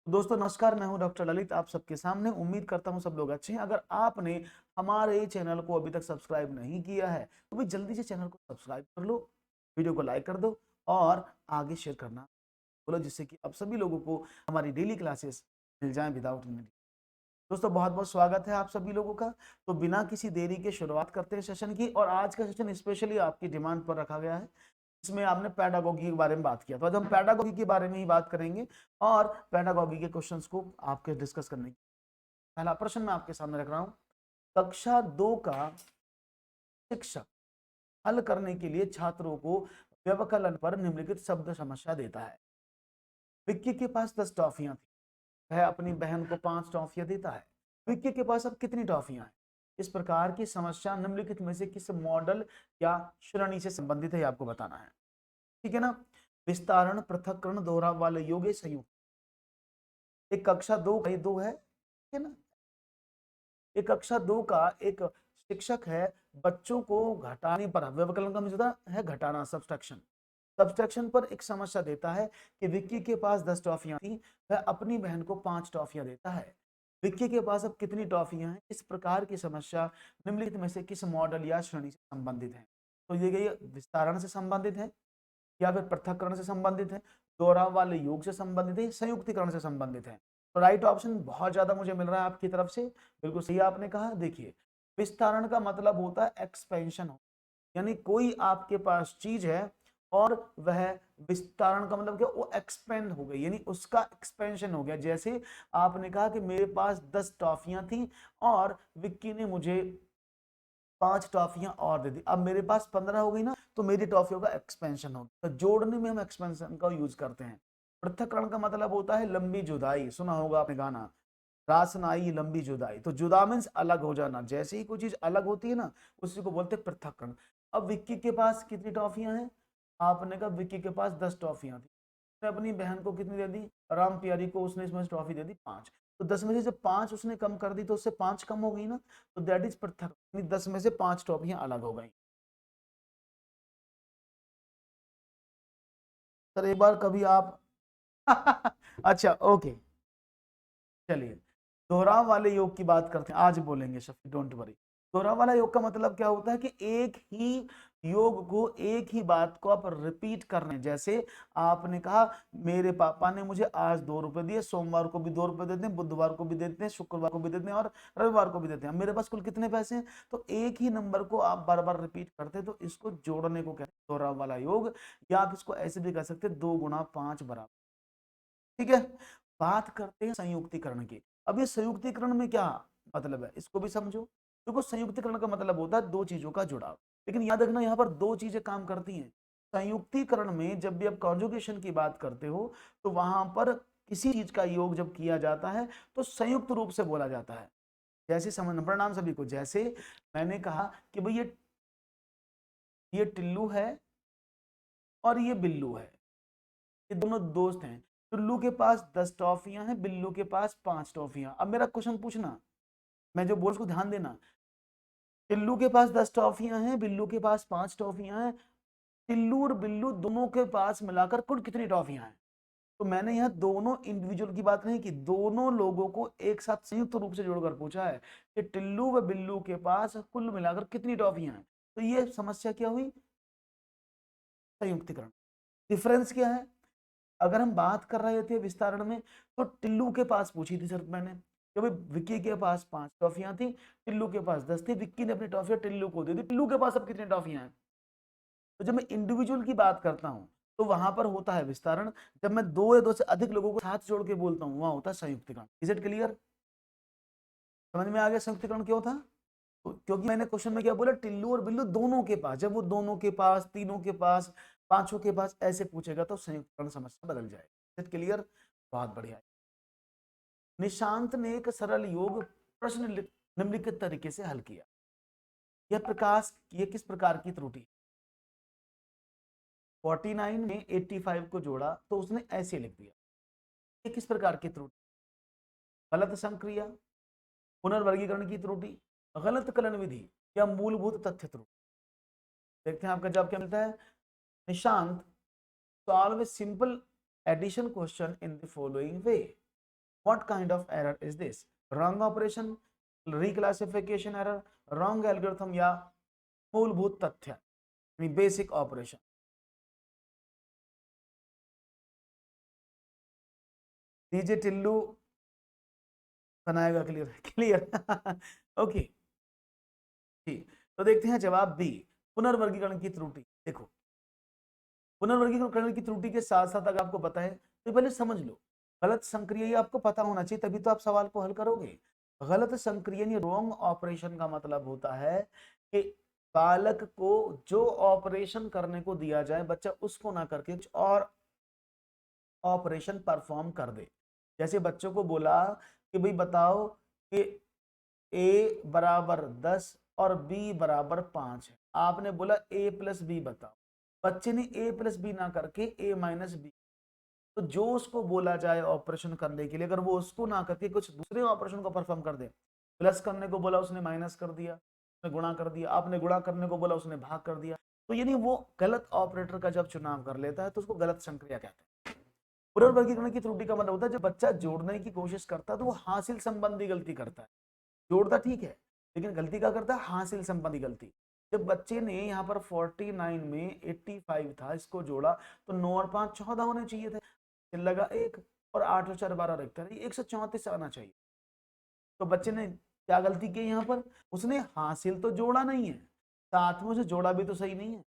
दोस्तों नमस्कार, मैं हूं डॉक्टर ललित आप सबके सामने। उम्मीद करता हूं सब लोग अच्छे हैं। अगर आपने हमारे चैनल को अभी तक सब्सक्राइब नहीं किया है तो भी जल्दी से चैनल को सब्सक्राइब कर लो, वीडियो को लाइक कर दो और आगे शेयर करना बोलो, जिससे कि आप सभी लोगों को हमारी डेली क्लासेस मिल जाएं विदाउट नीड। दोस्तों बहुत बहुत स्वागत है आप सभी लोगों का। तो बिना किसी देरी के शुरुआत करते हैं सेशन की, और आज का सेशन स्पेशली आपकी डिमांड पर रखा गया है। इसमें आपने पैडागोगी के बारे में बात किया, तो आज हम पैडागोगी के बारे में ही बात करेंगे और पैडागोगी के क्वेश्चंस को आपके डिस्कस करने की। पहला प्रश्न मैं आपके सामने रख रहा हूं। कक्षा 2 का शिक्षक हल करने के लिए छात्रों को व्यवकलन पर निम्नलिखित शब्द समस्या देता है। विक्की के पास 10 टॉफियां थी, वह अपनी बहन को 5 टॉफियां देता है। विक्की के पास अब कितनी टॉफियां हैं? इस प्रकार की समस्या निम्नलिखित में से किस मॉडल या श्रेणी से संबंधित है, आपको बताना है। ठीक है ना। विस्तारण, पृथक्करण, दोहराव वाले योग, संयुक्त। एक कक्षा 2 का ये 2 है, ठीक है ना। एक कक्षा 2 का एक शिक्षक है, बच्चों को घटाने पर, व्यवकलन का मतलब है घटाना, सब्सट्रैक्शन। सब्सट्रैक्शन पर एक समस्या देता है कि विक्की के पास 10 टॉफियां थी, वह अपनी बहन को 5 टॉफियां देता है। विक्की के पास अब कितनी टॉफियां हैं? इस प्रकार की समस्या निम्नलिखित में से किस मॉडल या श्रेणी से संबंधित है? तो ये विस्तारण से संबंधित है, या फिर पृथक्करण से संबंधित है, दोहराव वाले योग से संबंधित है, संयुक्तिकरण से संबंधित है। तो राइट ऑप्शन बहुत ज्यादा मुझे मिल रहा है आपकी तरफ से, बिल्कुल सही आपने कहा। देखिए, विस्तारण का मतलब होता है एक्सपेंशन हो, यानी कोई आपके पास चीज है और वह, विस्तारण का मतलब क्या, वो एक्सपेंड हो गई, यानी उसका एक्सपेंशन हो गया। जैसे आपने कहा कि मेरे पास 10 टॉफियां थी और विक्की ने मुझे 5 टॉफियां और दे दी, अब मेरे पास 15 हो गई ना, तो मेरी टॉफियों का एक्सपेंशन हो गया। तो जोड़ने में हम एक्सपेंशन का यूज करते हैं। पृथक्करण का मतलब होता है लंबी जुदाई, सुना होगा आपने गाना, रासनाई लंबी जुदाई। तो जुदा मीन्स अलग हो जाना, जैसे ही कोई चीज अलग होती है ना, उसी को बोलते हैं पृथक्करण। अब विक्की के पास कितनी टॉफियां हैं? आपने कहा विक्की के पास 10 टॉफियां थी, उसने अपनी बहन को कितनी दे दी? राम प्यारी को उसने इसमें से ट्रॉफी दे दी 5। तो 10 में से जब 5 उसने कम कर दी तो उससे 5 कम हो गई ना, तो दैट इज पृथक, 10 में से 5 ट्रॉफियां अलग हो गई। सर एक बार कभी आप अच्छा ओके, चलिए दोहराव वाले योग की बात करते हैं, आज बोलेंगे शफी, डोंट वरी। दोहराव वाला योग का मतलब क्या होता है कि एक ही योग को, एक ही बात को आप रिपीट कर रहे हैं। जैसे आपने कहा मेरे पापा ने मुझे आज 2 रुपए दिए, सोमवार को भी 2 रुपए देते हैं, बुधवार को भी देते हैं, शुक्रवार को भी देते हैं और रविवार को भी देते हैं। मेरे पास कुल कितने पैसे हैं? तो एक ही नंबर को आप बार बार रिपीट करते हैं, तो इसको जोड़ने को कहते हैं दोहराव वाला योग। या आप इसको ऐसे भी कर सकते हैं, 2 गुणा 5 बराबर। ठीक है। बात करते हैं संयुक्तिकरण की। अब ये संयुक्तिकरण में क्या मतलब है, इसको भी समझो। देखो, संयुक्तिकरण का मतलब होता है दो चीजों का जुड़ाव, लेकिन याद रखना यहाँ पर दो चीजें काम करती हैं। संयुक्तिकरण में जब भी आप कॉन्जुगेशन की बात करते हो, तो वहां पर किसी चीज का योग जब किया जाता है तो संयुक्त रूप से बोला जाता है। जैसे समझना, प्रणाम सभी को। जैसे मैंने कहा कि भाई ये टिल्लू है और ये बिल्लू है, ये दोनों दोस्त हैं। टुल्लू के पास 10 टॉफियां हैं, बिल्लू के पास 5 टॉफियां। अब मेरा क्वेश्चन पूछना, मैं जो बोल उसको ध्यान देना। टिल्लू के पास 10 टॉफियां हैं, बिल्लू के पास 5 टॉफियां हैं। टिल्लू और बिल्लू दोनों के पास मिलाकर कुल कितनी टॉफियां हैं? तो मैंने यहाँ दोनों इंडिविजुअल की बात नहीं की, दोनों लोगों को एक साथ संयुक्त रूप से जोड़कर पूछा है कि टिल्लू व बिल्लू के पास कुल मिलाकर कितनी टॉफियां हैं। तो ये समस्या क्या हुई? संयुक्तिकरण। डिफरेंस क्या है? अगर हम बात कर रहे थे विस्तारण में, तो टिल्लू के पास पूछी थी सिर्फ मैंने कि भाई विक्की के पास 5 टॉफियां थी, टिल्लू के पास 10 थी। विक्की ने अपनी टॉफियां टिल्लू को दे दी, टिल्लू के पास अब कितनी टॉफियां हैं? तो जब मैं इंडिविजुअल की बात करता हूं तो वहां पर होता है विस्तारण। जब मैं दो या दो से अधिक लोगों को साथ जोड़ के बोलता हूं, वहां होता है संयुक्तिकरण। Is it clear? समझ में आ गया संयुक्तिकरण क्यों था? क्योंकि मैंने क्वेश्चन में क्या बोला, टिल्लू और बिल्लू दोनों के पास। जब वो दोनों के पास, तीनों के पास, पांचों के पास ऐसे पूछेगा तो संयुक्तिकरण समस्या बदल जाएगी। It clear? बहुत बढ़िया। निशांत ने एक सरल योग प्रश्न निम्नलिखित तरीके से हल किया। यह किस प्रकार की त्रुटि? 49 में 85 को जोड़ा तो उसने ऐसे लिख दिया। ये किस प्रकार की त्रुटि? गलत संक्रिया, पुनर्वर्गीकरण की त्रुटि, गलत कलन विधि, या मूलभूत तथ्य त्रुटि? देखते हैं आपका जवाब क्या मिलता है। Nishant, solve a simple addition question in the following way. What kind of error is this? Wrong operation, reclassification error, wrong algorithm, या मूलभूत तथ्य बेसिक ऑपरेशन? डीजे टिल्लू बनाएगा क्लियर क्लियर ओके ठीक। तो देखते हैं जवाब बी, पुनर्वर्गीकरण की त्रुटि। देखो, पुनर्वर्गीकरण की त्रुटि के साथ साथ अगर आपको पता है तो पहले समझ लो, गलत संक्रिय आपको पता होना चाहिए, तभी तो आप सवाल को हल करोगे। गलत संक्रियन, रॉन्ग ऑपरेशन का मतलब होता है कि बालक को जो ऑपरेशन करने को दिया जाए बच्चा उसको ना करके कुछ और ऑपरेशन परफॉर्म कर दे। जैसे बच्चों को बोला कि भाई बताओ कि a बराबर 10 और b बराबर 5 है, आपने बोला a प्लस बी बताओ, बच्चे ने a प्लस बी ना करके a माइनस बी, तो जो उसको बोला जाए ऑपरेशन करने के लिए, अगर वो उसको ना करके कुछ दूसरे ऑपरेशन को परफॉर्म कर दे, प्लस करने को बोला उसने माइनस कर दिया, उसने गुणा कर दिया, आपने गुणा करने को बोला उसने भाग कर दिया, तो यानी वो गलत ऑपरेटर का जब चुनाव कर लेता है तो उसको गलत संक्रिया कहते हैं। पुनर्वर्गीकरण की त्रुटि का मतलब होता है जब बच्चा जोड़ने की कोशिश करता है तो वो हासिल संबंधी गलती करता है। जोड़ता ठीक है, लेकिन गलती क्या करता है? हासिल संबंधी गलती। जब बच्चे ने यहाँ पर 49 में 85 था, इसको जोड़ा तो 9 और 5 14 होने चाहिए थे, फिर लगा 1 और 8 और 4 12 रखता है, 134 आना चाहिए। तो बच्चे ने क्या गलती की यहाँ पर? उसने हासिल तो जोड़ा नहीं है, साथ में उसे जोड़ा भी तो सही नहीं है।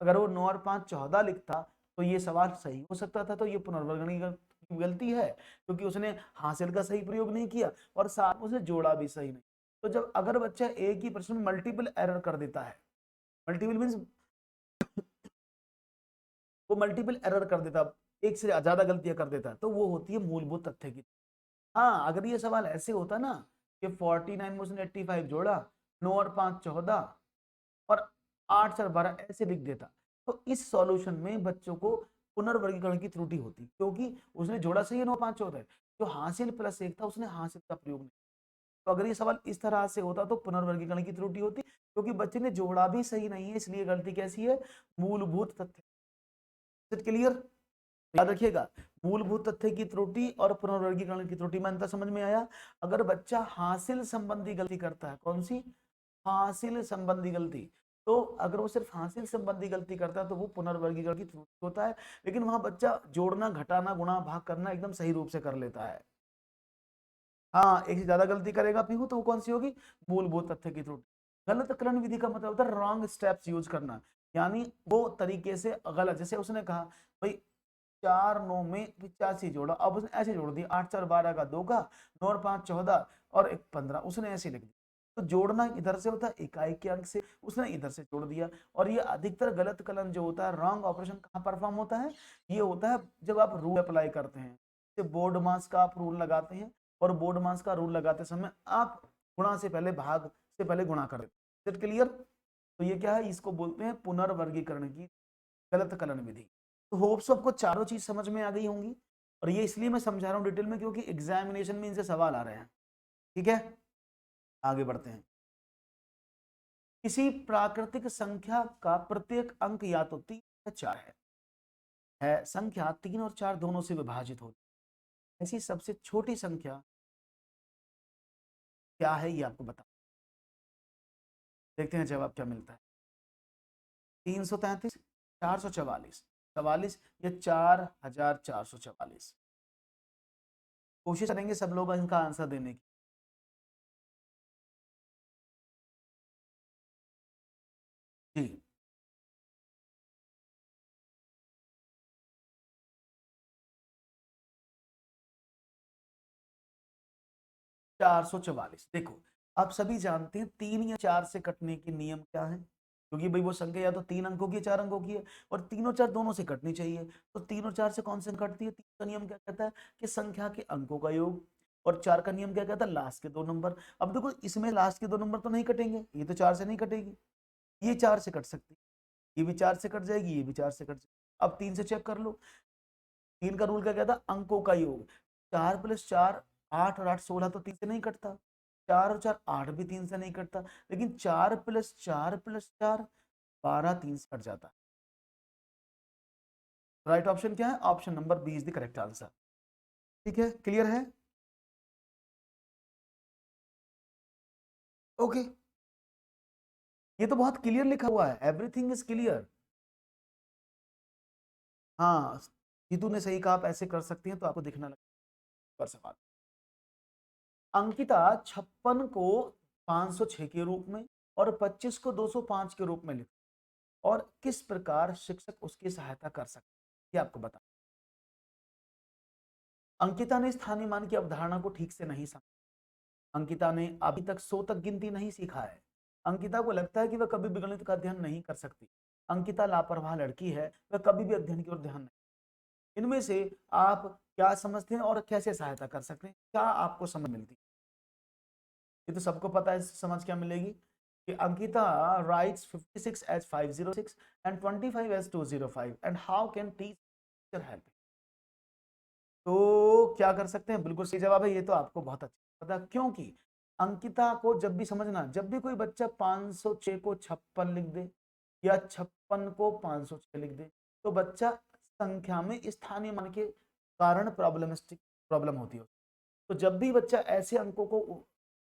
अगर वो 9 और 5 14 लिखता तो ये सवाल सही हो सकता था, तो ये पुनर्वर्गणी की गलती है क्योंकि उसने हासिल का सही प्रयोग नहीं किया और साथ में उसे जोड़ा भी सही नहीं। तो जब अगर बच्चा एक ही प्रश्न में मल्टीपल एरर कर देता है, मल्टीपल मीन्स वो मल्टीपल एरर कर देता, एक से ज्यादा गलतियां कर देता, तो वो होती है मूलभूत तथ्य की। हाँ, अगर ये सवाल ऐसे होता ना कि 49 में उसने 85 जोड़ा, 9 और 5 14 और 8 4 12 ऐसे लिख देता, तो इस सॉल्यूशन में बच्चों को पुनर्वर्गीकरण की त्रुटि होती, क्योंकि उसने जोड़ा सही है 9 5 14, जो हासिल प्लस 1 था उसने हासिल का प्रयोग नहीं। तो अगर ये सवाल इस तरह से होता तो पुनर्वर्गीकरण की त्रुटि होती, क्योंकि बच्चे ने जोड़ा भी सही नहीं है, इसलिए गलती कैसी है? मूलभूत तथ्य। क्लियर? याद रखिएगा, मूलभूत तथ्य की त्रुटि और पुनर्वर्गीकरण की त्रुटि में अंतर समझ में आया। अगर बच्चा हासिल संबंधी गलती करता है, कौन सी? हासिल संबंधी गलती, तो अगर वो सिर्फ हासिल संबंधी गलती करता है तो वो पुनर्वर्गीकरण की त्रुटि होता है, लेकिन वहां बच्चा जोड़ना घटाना गुणा भाग करना एकदम सही रूप से कर लेता है। हाँ, एक से ज्यादा गलती करेगा पीहू तो वो कौन सी होगी? मूलभूत तथ्य की त्रुटि। गलत कलन विधि का मतलब होता है रॉन्ग स्टेप्स यूज करना, यानी वो तरीके से गलत। जैसे उसने कहा भाई 4 9 में 85 जोड़ा, अब उसने ऐसे जोड़ दिया, 8 4 12 का 2 का, 9 और 5 14 और 1 15, उसने ऐसे लिख दिया। तो जोड़ना इधर से होता है इकाई के अंक से, उसने इधर से जोड़ दिया। और ये अधिकतर गलत कलन जो होता है, रॉन्ग ऑपरेशन कहाँ परफॉर्म होता है? ये होता है जब आप रूल अप्लाई करते हैं, जैसे बोर्ड मास का आप रूल लगाते हैं, और बोर्ड मास का रूल लगाते समय आप गुणा से पहले भाग से पहले गुणा कर देते हैं। क्लियर? तो ये क्या है? इसको बोलते हैं पुनर्वर्गीकरण की गलत कलन विधि। तो होप्स आपको चारों चीज समझ में आ गई होंगी, और ये इसलिए मैं समझा रहा हूँ डिटेल में क्योंकि एग्जामिनेशन में इनसे सवाल आ रहे हैं। ठीक है, आगे बढ़ते हैं। किसी प्राकृतिक संख्या का प्रत्येक अंक या तो 3 या 4 है संख्या 3 और 4 दोनों से विभाजित होती है, ऐसी सबसे छोटी संख्या क्या है ये आपको बता। देखते हैं जवाब क्या मिलता है। 333, 444, 44 या 4444। कोशिश करेंगे सब लोग इनका आंसर देने की। जी, 444। देखो, आप सभी जानते हैं 3 या 4 से कटने के नियम क्या है, क्योंकि भाई वो संख्या या तो 3 अंकों की है 4 अंकों की है, और 3 और 4 दोनों से कटनी चाहिए। तो 3 और 4 से कौन से कटती है? 3 का नियम क्या कहता है कि संख्या के अंकों का योग, और 4 का नियम क्या कहता है? लास्ट के 2 नंबर। अब देखो, इसमें लास्ट के 2 नंबर तो नहीं कटेंगे, ये तो 4 से नहीं कटेगी, ये 4 से कट सकती है, ये भी 4 से कट जाएगी, ये भी 4 से कट जाएगी। अब 3 से चेक कर लो, 3 का रूल क्या कहता है? अंकों का योग। 4 प्लस 4 8, और 8 16, तो 3 से नहीं कटता। 4 और 4 8 भी 3 से नहीं कटता, लेकिन 4 प्लस 4 प्लस 4 12 3 से कट जाता है। राइट ऑप्शन क्या है? Option number B is the correct answer. ठीक है, क्लियर है? ओके, ये तो बहुत क्लियर लिखा हुआ है, एवरीथिंग इज क्लियर। हाँ, जीतू ने सही कहा, आप ऐसे कर सकती हैं तो आपको दिखना लगेगा। पर सवाल, अंकिता 56 को 506 के रूप में और 25 को 205 के रूप में लिख, और किस प्रकार शिक्षक उसकी सहायता कर सकते हैं, ये आपको बता। अंकिता ने स्थानीय मान की अवधारणा को ठीक से नहीं समझा। अंकिता ने अभी तक 100 तक गिनती नहीं सीखा है। अंकिता को लगता है कि वह कभी भी गणित का अध्ययन नहीं कर सकती। अंकिता लापरवाह लड़की है, वह कभी भी अध्ययन की ओर ध्यान नहीं। इनमें से आप क्या समझते हैं और कैसे सहायता कर सकते हैं, क्या आपको समझ मिलती है? ये तो सबको पता है, समझ क्या मिलेगी कि Ankita rights 56 as 506 and 25 as 205 and how can teacher help? तो क्या कर सकते हैं, बिल्कुल सही जवाब है, ये तो आपको बहुत अच्छा पता, क्योंकि अंकिता को जब भी समझना, जब भी कोई बच्चा 506 को 56 लिख दे या 56 को 506 लिख दे, तो बच्चा संख्या में स्थानीय मान के कारण प्रॉब्लम होती है। तो जब भी बच्चा ऐसे अंकों को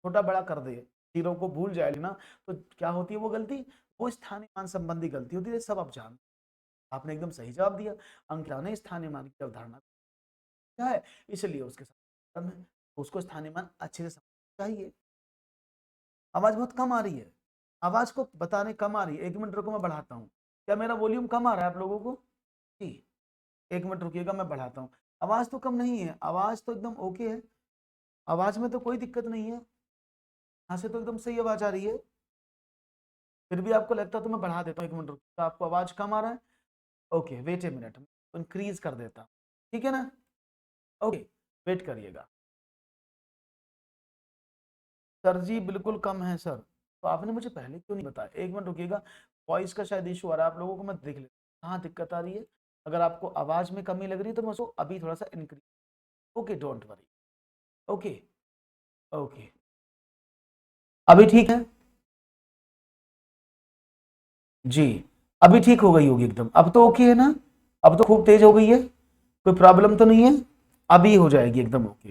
छोटा बड़ा कर दे, जीरो को भूल जाए ना, तो क्या होती है वो गलती, वो स्थानीय मान संबंधी गलती होती है। सब आप जान, आपने एकदम सही जवाब दिया। अंकिता ने स्थानीय मान की अवधारणा क्या है, इसलिए उसके साथ है, उसको स्थानीय मान अच्छे से समझना चाहिए। आवाज बहुत कम आ रही है, आवाज को बताने कम आ रही है, 1 मिनट रुको मैं बढ़ाता हूँ। क्या मेरा वॉल्यूम कम आ रहा है आप लोगों को? जी, 1 मिनट रुकिएगा, मैं बढ़ाता हूँ। आवाज तो कम नहीं है, आवाज तो एकदम ओके है, आवाज में तो कोई दिक्कत नहीं है, यहाँ से तो एकदम सही आवाज आ रही है। फिर भी आपको लगता है तो मैं बढ़ा देता हूँ, 1 मिनट रुकिए। तो आपको आवाज कम आ रहा है, okay wait a minute, increase कर देता हूँ, ठीक है ना? ओके, वेट करिएगा। सर जी बिल्कुल कम है सर, तो आपने मुझे पहले क्यों नहीं बताया? 1 मिनट रुकिएगा, वॉइस का शायद इशू आ रहा है आप लोगों को, मैं देख लेता हूँ कहाँ दिक्कत आ रही है। अगर आपको आवाज में कमी लग रही है तो मैं उसको अभी थोड़ा सा increase, okay don't worry, okay okay, अभी ठीक है जी, अभी ठीक हो गई होगी एकदम, अब तो ओके है ना? अब तो खूब तेज हो गई है, कोई प्रॉब्लम तो नहीं है? अभी हो जाएगी एकदम ओके,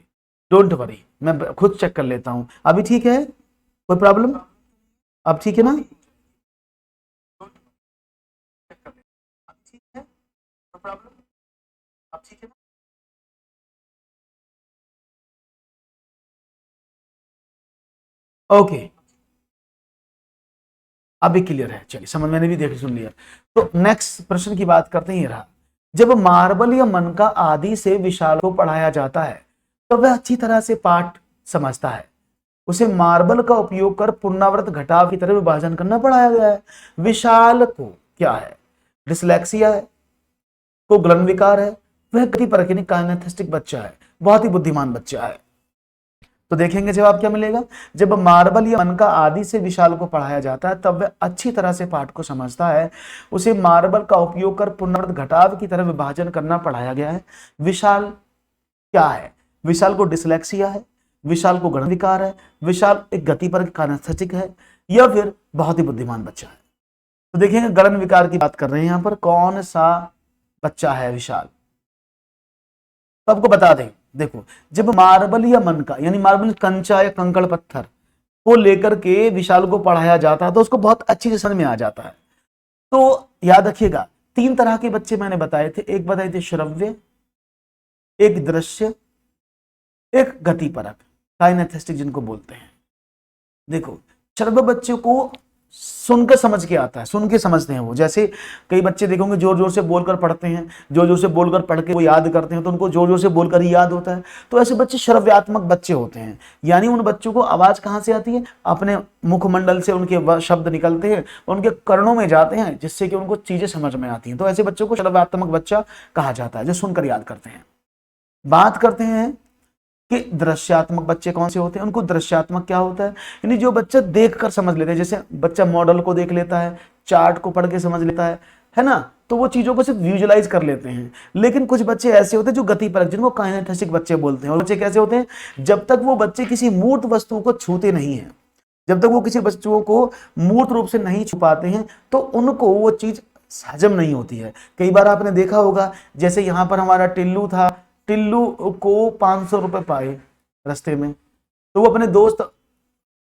डोंट वरी, मैं खुद चेक कर लेता हूँ। अभी ठीक है, कोई प्रॉब्लम? अब ठीक है ना? ठीक है, कोई प्रॉब्लम? अब ठीक है ना? ओके, अभी क्लियर है, चलिए समझ, मैंने भी देख सुन लिया। तो नेक्स्ट प्रश्न की बात करते हैं, ये रहा। जब मार्बल या मनका आदि से विशाल को पढ़ाया जाता है तो वह अच्छी तरह से पाठ समझता है। उसे मार्बल का उपयोग कर पुनरावृत घटाव की तरह विभाजन करना पढ़ाया गया है। विशाल को क्या है, डिसलेक्सिया है, को ग्लन विकार है, वह गति परखने काइनेस्थेटिक बच्चा है, बहुत ही बुद्धिमान बच्चा है। तो देखेंगे जवाब क्या मिलेगा। जब मार्बल या मनका आदि से विशाल को पढ़ाया जाता है तब वह अच्छी तरह से पाठ को समझता है। उसे मार्बल का उपयोग कर पुनरावृत घटाव की तरह विभाजन करना पढ़ाया गया है। विशाल क्या है, विशाल को डिसलेक्सिया है, विशाल को गण विकार है, विशाल एक गति पर काइनेस्थेटिक है, या फिर बहुत ही बुद्धिमान बच्चा है। तो देखेंगे गलन विकार की बात कर रहे हैं, यहां पर कौन सा बच्चा है विशाल, तो आपको बता दें। देखो, जब मार्बल या मनका यानी मार्बल कंचा या कंकड़ पत्थर को लेकर के विशाल को पढ़ाया जाता है तो उसको बहुत अच्छी से समझ में आ जाता है। तो याद रखिएगा, 3 तरह के बच्चे मैंने बताए थे, एक बताए थे श्रव्य, एक दृश्य, एक गतिपरक, काइनेस्थेटिक जिनको बोलते हैं। देखो, श्रव्य बच्चे को सुनकर समझ के आता है, सुन के समझते हैं वो। जैसे कई बच्चे देखोगे जोर जोर से बोलकर पढ़ते हैं, जोर जोर से बोलकर पढ़ के वो याद करते हैं, तो उनको जोर जोर से बोलकर ही याद होता है। तो ऐसे बच्चे श्रव्यात्मक बच्चे होते हैं, यानी उन बच्चों को आवाज कहाँ से आती है, अपने मुखमंडल से उनके शब्द निकलते हैं, उनके कर्णों में जाते हैं, जिससे कि उनको चीजें समझ में आती हैं। तो ऐसे बच्चों को श्रव्यात्मक बच्चा कहा जाता है, जो सुनकर याद करते हैं। बात करते हैं कि दृश्यात्मक बच्चे कौन से होते हैं। उनको दृश्यात्मक क्या होता है, यानी जो बच्चा देखकर समझ लेते हैं। जैसे बच्चा मॉडल को देख लेता है, चार्ट को पढ़ के समझ लेता है ना, तो वो चीजों को सिर्फ विजुअलाइज कर लेते हैं। लेकिन कुछ बच्चे ऐसे होते हैं जो गतिपरक, जिनको काइनेस्थेटिक बच्चे बोलते हैं। और बच्चे कैसे होते हैं, जब तक वो बच्चे किसी मूर्त वस्तु को छूते नहीं है, जब तक वो किसी बच्चों को मूर्त रूप से नहीं छुपाते हैं, तो उनको वो चीज हजम नहीं होती है। कई बार आपने देखा होगा, जैसे यहाँ पर हमारा टिल्लू था, टिल्लू को 500 रुपए पाए रास्ते में, तो वो अपने दोस्त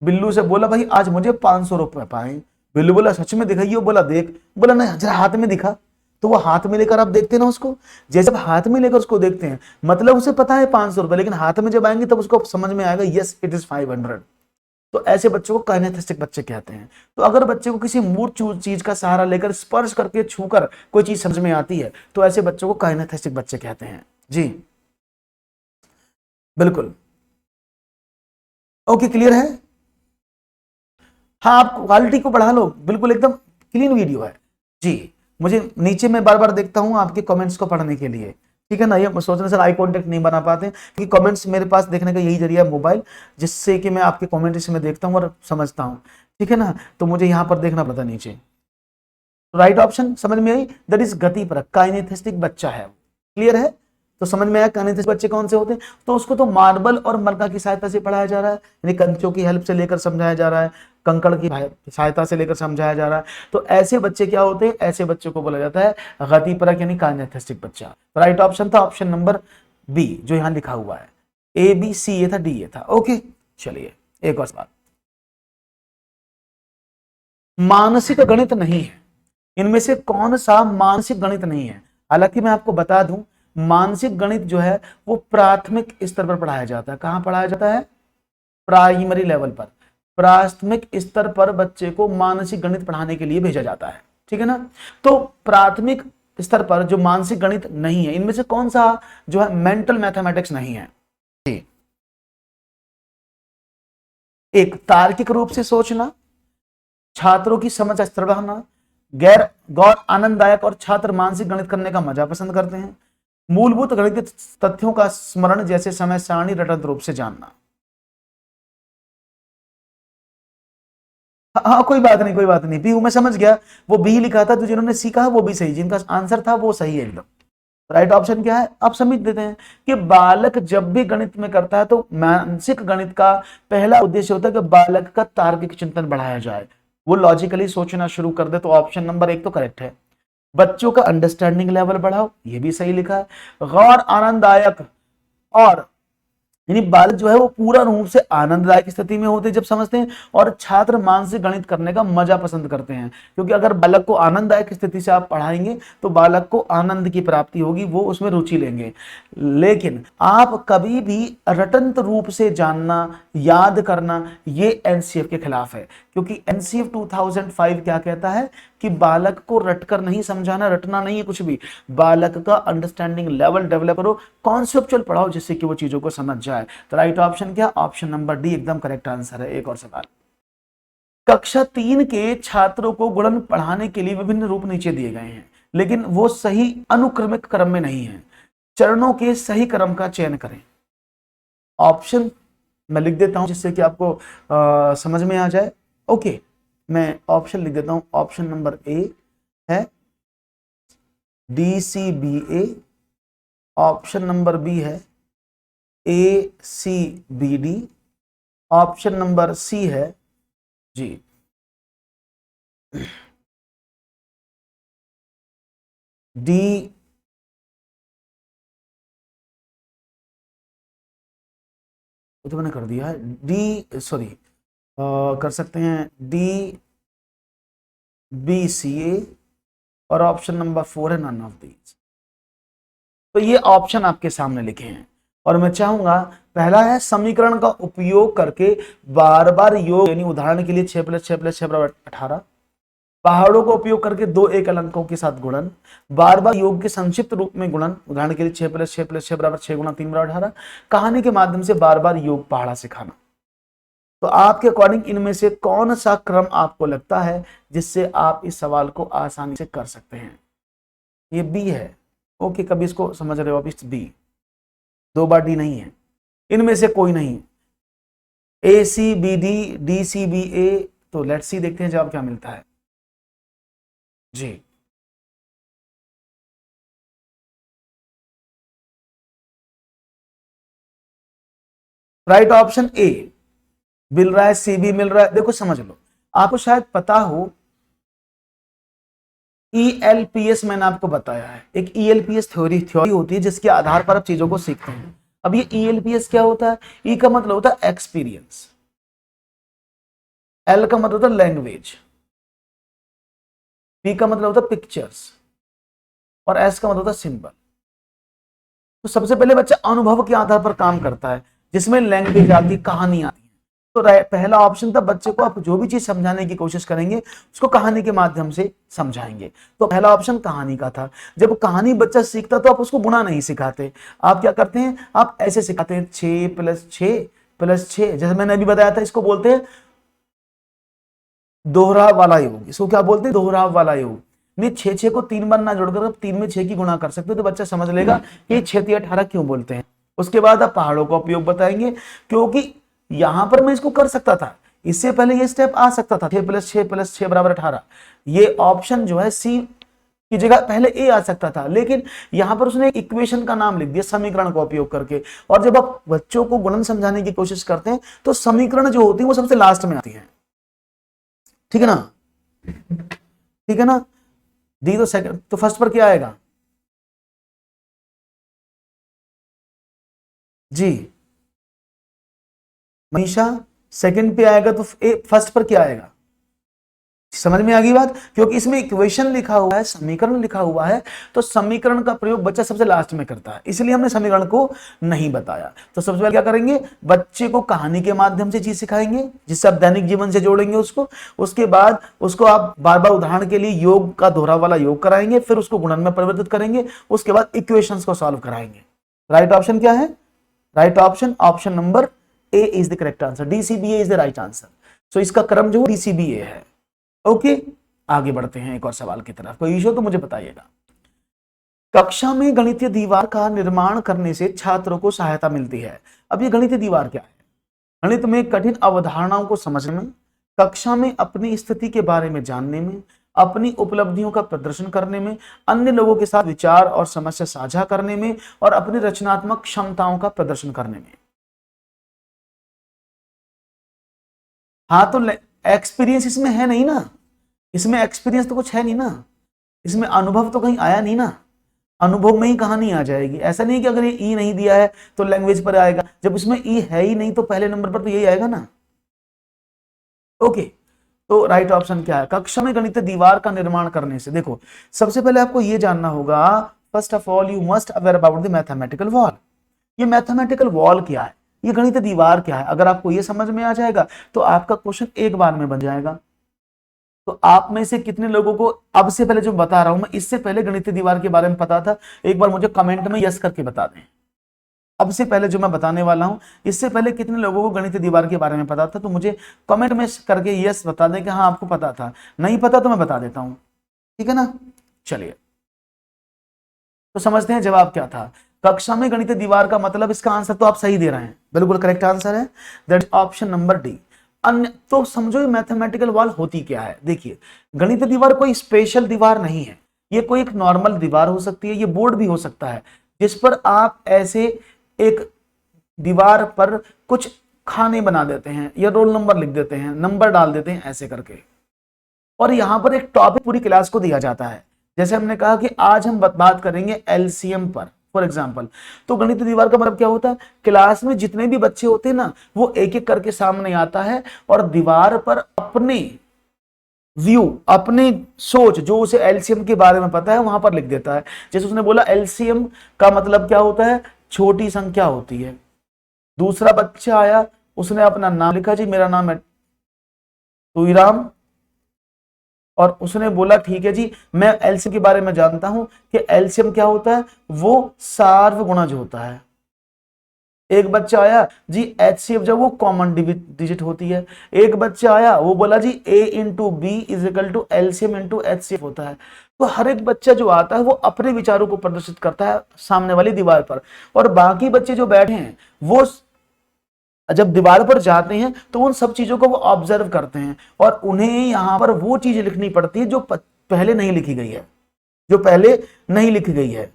बिल्लू से बोला भाई आज मुझे 500 रुपए पाए। बिल्लू बोला सच में दिखाइए, बोला देख, बोला नहीं जरा हाथ में दिखा। तो वो हाथ में लेकर आप देखते ना उसको, जैसे आप हाथ में लेकर उसको देखते हैं मतलब उसे पता है 500 रुपए, लेकिन हाथ में जब आएंगे तब उसको समझ में आएगा यस इट इज 500। तो ऐसे बच्चों को काइनेस्थेटिक बच्चे कहते हैं। तो अगर बच्चे को किसी मूर्त चीज का सहारा लेकर स्पर्श करके छूकर कोई चीज समझ में आती है तो ऐसे बच्चों को काइनेस्थेटिक बच्चे कहते हैं। जी बिल्कुल, ओके क्लियर है। हाँ आप क्वालिटी को बढ़ा लो, बिल्कुल एकदम क्लीन वीडियो है। जी मुझे नीचे में बार बार देखता हूं आपके कमेंट्स को पढ़ने के लिए, ठीक है ना। ये सोच रहे सर आई कांटेक्ट नहीं बना पाते क्योंकि कमेंट्स मेरे पास देखने का यही जरिया है मोबाइल, जिससे कि मैं आपके कमेंट्स में देखता हूं और समझता हूं, ठीक है ना। तो मुझे यहां पर देखना पड़ता नीचे। राइट ऑप्शन समझ में आई, दैट इज गतिपरक काइनेस्थेटिक बच्चा है। क्लियर है, तो समझ में आया काइनेस्थेटिक बच्चे कौन से होते हैं। तो उसको तो मार्बल और मरका की सहायता से पढ़ाया जा रहा है, यानी कंचों की हेल्प से लेकर समझाया जा रहा है, कंकड़ की सहायता से लेकर समझाया जा रहा है। तो ऐसे बच्चे क्या होते हैं, ऐसे बच्चों को बोला जाता है गतिपरक यानी काइनेस्थेटिक बच्चा। राइट ऑप्शन था ऑप्शन नंबर बी जो यहां लिखा हुआ है। ए बी सी ये था, डी ये था। ओके चलिए एक और सवाल। मानसिक गणित नहीं है, इनमें से कौन सा मानसिक गणित नहीं है। हालांकि मैं आपको बता दूं मानसिक गणित जो है वो प्राथमिक स्तर पर पढ़ाया जाता है। कहां पढ़ाया जाता है, प्राइमरी लेवल पर, प्राथमिक स्तर पर बच्चे को मानसिक गणित पढ़ाने के लिए भेजा जाता है, ठीक है ना। तो प्राथमिक स्तर पर जो मानसिक गणित नहीं है इनमें से कौन सा जो है मेंटल मैथमेटिक्स नहीं है। एक तार्किक रूप से सोचना, छात्रों की समझ स्तर बढ़ाना, गैर गौर आनंददायक और छात्र मानसिक गणित करने का मजा पसंद करते हैं, मूलभूत गणित तथ्यों का स्मरण जैसे समय सारणी रटन रूप से जानना। हाँ कोई बात नहीं, कोई बात नहीं, पीयू मैं समझ गया, वो बी लिखा था तो जिन्होंने सी कहा वो भी सही, जिनका आंसर था वो सही है एकदम। राइट ऑप्शन क्या है आप समझ देते हैं कि बालक जब भी गणित में करता है तो मानसिक गणित का पहला उद्देश्य होता है कि बालक का तार्किक चिंतन बढ़ाया जाए, वो लॉजिकली सोचना शुरू कर दे। तो ऑप्शन नंबर एक तो करेक्ट है। बच्चों का अंडरस्टैंडिंग लेवल बढ़ाओ, ये भी सही लिखा है। गौर आनंददायक और यानी बालक जो है वो पूरा रूप से आनंददायक स्थिति में होते हैं जब समझते हैं, और छात्र मानसिक गणित करने का मजा पसंद करते हैं, क्योंकि अगर बालक को आनंददायक स्थिति से आप पढ़ाएंगे तो बालक को आनंद की प्राप्ति होगी, वो उसमें रुचि लेंगे। लेकिन आप कभी भी रटंत रूप से जानना, याद करना, ये एनसीएफ के खिलाफ है, क्योंकि एनसीएफ 2005 क्या कहता है कि बालक को रटकर नहीं समझाना, रटना नहीं है कुछ भी, बालक का अंडरस्टैंडिंग लेवल डेवलप करो, कॉन्सेप्चुअल पढ़ाओ जिससे कि वो चीजों को समझ जाए। तो राइट ऑप्शन क्या, ऑप्शन नंबर डी एकदम करेक्ट आंसर है। एक और सवाल, कक्षा 3 के छात्रों को गुणन पढ़ाने के लिए विभिन्न रूप नीचे दिए गए हैं, लेकिन वो सही अनुक्रमिक क्रम में नहीं है, चरणों के सही क्रम का चयन करें। ऑप्शन मैं लिख देता हूं जिससे कि आपको समझ में आ जाए। ओके मैं ऑप्शन लिख देता हूं, ऑप्शन नंबर ए है DCBA, ऑप्शन नंबर बी है ACBD, ऑप्शन नंबर सी है जी डी, तो मैंने कर दिया है डी, सॉरी कर सकते हैं DBCA, और ऑप्शन नंबर 4 है नन ऑफ दीज। तो ये ऑप्शन आपके सामने लिखे हैं और मैं चाहूंगा पहला है समीकरण का उपयोग करके बार बार योग, यानी उदाहरण के लिए 6 + 6 + 6 = 18, पहाड़ों का उपयोग करके 2 एकल अंकों के साथ गुणन, बार बार योग के संक्षिप्त रूप में गुणन, उदाहरण के लिए 6 + 6 + 6 = 6 × 3 = 18, कहानी के माध्यम से बार बार योग पहाड़ा सिखाना। तो आपके अकॉर्डिंग इनमें से कौन सा क्रम आपको लगता है जिससे आप इस सवाल को आसानी से कर सकते हैं। ये बी है। ओके कभी इसको समझ रहे हो आप, इस बी, 2 बार डी नहीं है, इनमें से कोई नहीं। ACBD DCBA, तो लेट्स सी देखते हैं जवाब क्या मिलता है जी। राइट ऑप्शन ए मिल रहा है, सी भी मिल रहा है। देखो समझ लो, आपको शायद पता हो ELPS मैंने आपको बताया है, एक ELPS थ्योरी होती है जिसके आधार पर आप चीजों को सीखते हैं। अब ये ELPS क्या होता है, ई का मतलब होता है एक्सपीरियंस, एल का मतलब होता है लैंग्वेज, पी का मतलब होता है पिक्चर्स, और एस का मतलब होता है सिंबल। तो सबसे पहले बच्चा अनुभव के आधार पर काम करता है, जिसमें लैंग्वेज आती है, कहानी आती है। तो पहला ऑप्शन था, बच्चे को आप जो भी चीज समझाने की कोशिश करेंगे उसको कहानी के माध्यम से समझाएंगे। तो पहला ऑप्शन कहानी का था। जब कहानी बच्चा सीखता तो आप उसको गुणा नहीं सिखाते, आप क्या करते हैं, आप ऐसे सिखाते हैं 6 + 6 + 6, जैसे मैंने अभी बताया था, इसको बोलते हैं दोहराव वाला योग। इसको क्या बोलते हैं, दोहराव वाला योग। नहीं 6 को 3 बार ना जोड़कर आप 3 में 6 की गुणा कर सकते हो, तो बच्चा समझ लेगा कि 6×3 = 18 क्यों बोलते हैं। उसके बाद आप पहाड़ों का उपयोग बताएंगे, क्योंकि यहां पर मैं इसको कर सकता था, इससे पहले ये स्टेप आ सकता था 6 + 6 + 6 = 18। ये ऑप्शन जो है सी की जगह पहले ए आ सकता था, लेकिन यहां पर उसने एक इक्वेशन का नाम लिख दिया समीकरण का उपयोग करके। और जब आप बच्चों को गुणन समझाने की कोशिश करते हैं तो समीकरण जो होती है वो सबसे लास्ट में आती है, ठीक है ना, ठीक है ना। दी तो सेकंड, तो फर्स्ट पर क्या आएगा जी, मनीषा। सेकंड पे आएगा तो फर्स्ट पर क्या आएगा, समझ में आ गई बात, क्योंकि इसमें इक्वेशन लिखा हुआ है, समीकरण लिखा हुआ है, तो समीकरण का प्रयोग बच्चा सबसे लास्ट में करता है, इसलिए हमने समीकरण को नहीं बताया। तो सबसे पहले क्या करेंगे, बच्चे को कहानी के माध्यम से चीज सिखाएंगे, जिससे आप दैनिक जीवन से जोड़ेंगे उसको। उसके बाद उसको आप बार बार उदाहरण के लिए योग का दोहरा वाला योग कराएंगे, फिर उसको गुणन में परिवर्तित करेंगे, उसके बाद इक्वेशन को सॉल्व कराएंगे। राइट ऑप्शन क्या है, right option, option number A is the correct answer, DCBA is the right answer. So इसका क्रम जो डीसीबीए है। ओके, आगे बढ़ते हैं एक और सवाल की तरफ, कोई इशू तो मुझे बताइएगा। कक्षा में गणितीय दीवार का निर्माण करने से छात्रों को सहायता मिलती है। अब ये गणितीय दीवार क्या है, गणित में कठिन अवधारणाओं को समझने में, कक्षा में अपनी स्थिति के बारे में जानने में, अपनी उपलब्धियों का प्रदर्शन करने में, अन्य लोगों के साथ विचार और समस्या साझा करने में, और अपनी रचनात्मक क्षमताओं का प्रदर्शन करने में। हाँ, तो एक्सपीरियंस इसमें है नहीं ना, इसमें एक्सपीरियंस तो कुछ है नहीं ना, इसमें अनुभव तो कहीं आया नहीं ना, अनुभव में ही कहानी आ जाएगी। ऐसा नहीं कि अगर ये ई नहीं दिया है तो लैंग्वेज पर आएगा, जब इसमें ई है ही नहीं तो पहले नंबर पर तो यही आएगा ना। ओके, तो राइट ऑप्शन क्या है, कक्षा में गणितीय दीवार का निर्माण करने से। देखो सबसे पहले आपको ये जानना होगा, first of all you must aware about the mathematical wall. ये मैथमेटिकल वॉल क्या है, ये गणितीय दीवार क्या है, अगर आपको ये समझ में आ जाएगा तो आपका क्वेश्चन एक बार में बन जाएगा। तो आप में से कितने लोगों को अब से पहले जो बता रहा हूं मैं, इससे पहले गणितीय दीवार के बारे में पता था, एक बार मुझे कमेंट में यस करके बता दें। अब से पहले जो मैं बताने वाला हूं, इससे पहले कितने लोगों को गणितीय दीवार के बारे में पता था, तो मुझे कमेंट में करके यस बता दें कि हाँ आपको पता था। नहीं पता तो मैं बता देता हूं, ठीक है ना। चलिए, तो समझते हैं जवाब क्या था। कक्षा में गणितीय दीवार का मतलब, इसका आंसर तो आप सही दे रहे हैं, बिल्कुल करेक्ट आंसर है, दैट ऑप्शन नंबर डी। अन्य तो समझो ये मैथमेटिकल वॉल होती क्या है। देखिए गणितीय दीवार कोई स्पेशल दीवार नहीं है, ये कोई एक नॉर्मल दीवार हो सकती है, ये बोर्ड भी हो सकता है, जिस पर आप ऐसे एक दीवार पर कुछ खाने बना देते हैं या रोल नंबर लिख देते हैं, नंबर डाल देते हैं ऐसे करके, और यहां पर एक टॉपिक पूरी क्लास को दिया जाता है। जैसे हमने कहा कि आज हम बात करेंगे एलसीएम पर, फॉर एग्जाम्पल। तो गणितीय दीवार का मतलब क्या होता है, क्लास में जितने भी बच्चे होते हैं ना, वो एक एक करके सामने आता है और दीवार पर अपने व्यू, अपनी सोच, जो उसे एलसीएम के बारे में पता है वहां पर लिख देता है। जैसे उसने बोला एलसीएम का मतलब क्या होता है, छोटी संख्या होती है। दूसरा बच्चा आया, उसने अपना नाम लिखा, जी मेरा नाम है तुईराम, और उसने बोला ठीक है जी मैं एलसीएम के बारे में जानता हूं कि एलसीएम क्या होता है, वो सार्वगुणज होता है। एक बच्चा आया जी एचसीएफ, जब वो कॉमन डिजिट होती है। एक बच्चा आया वो बोला जी a into B is equal to LCM into HCF होता है। तो हर एक बच्चा जो आता है वो अपने विचारों को प्रदर्शित करता है सामने वाली दीवार पर, और बाकी बच्चे जो बैठे हैं वो जब दीवार पर जाते हैं तो उन सब चीजों को वो ऑब्जर्व करते हैं, और उन्हें यहां पर वो चीज लिखनी पड़ती है जो पहले नहीं लिखी गई है, जो पहले नहीं लिखी गई है।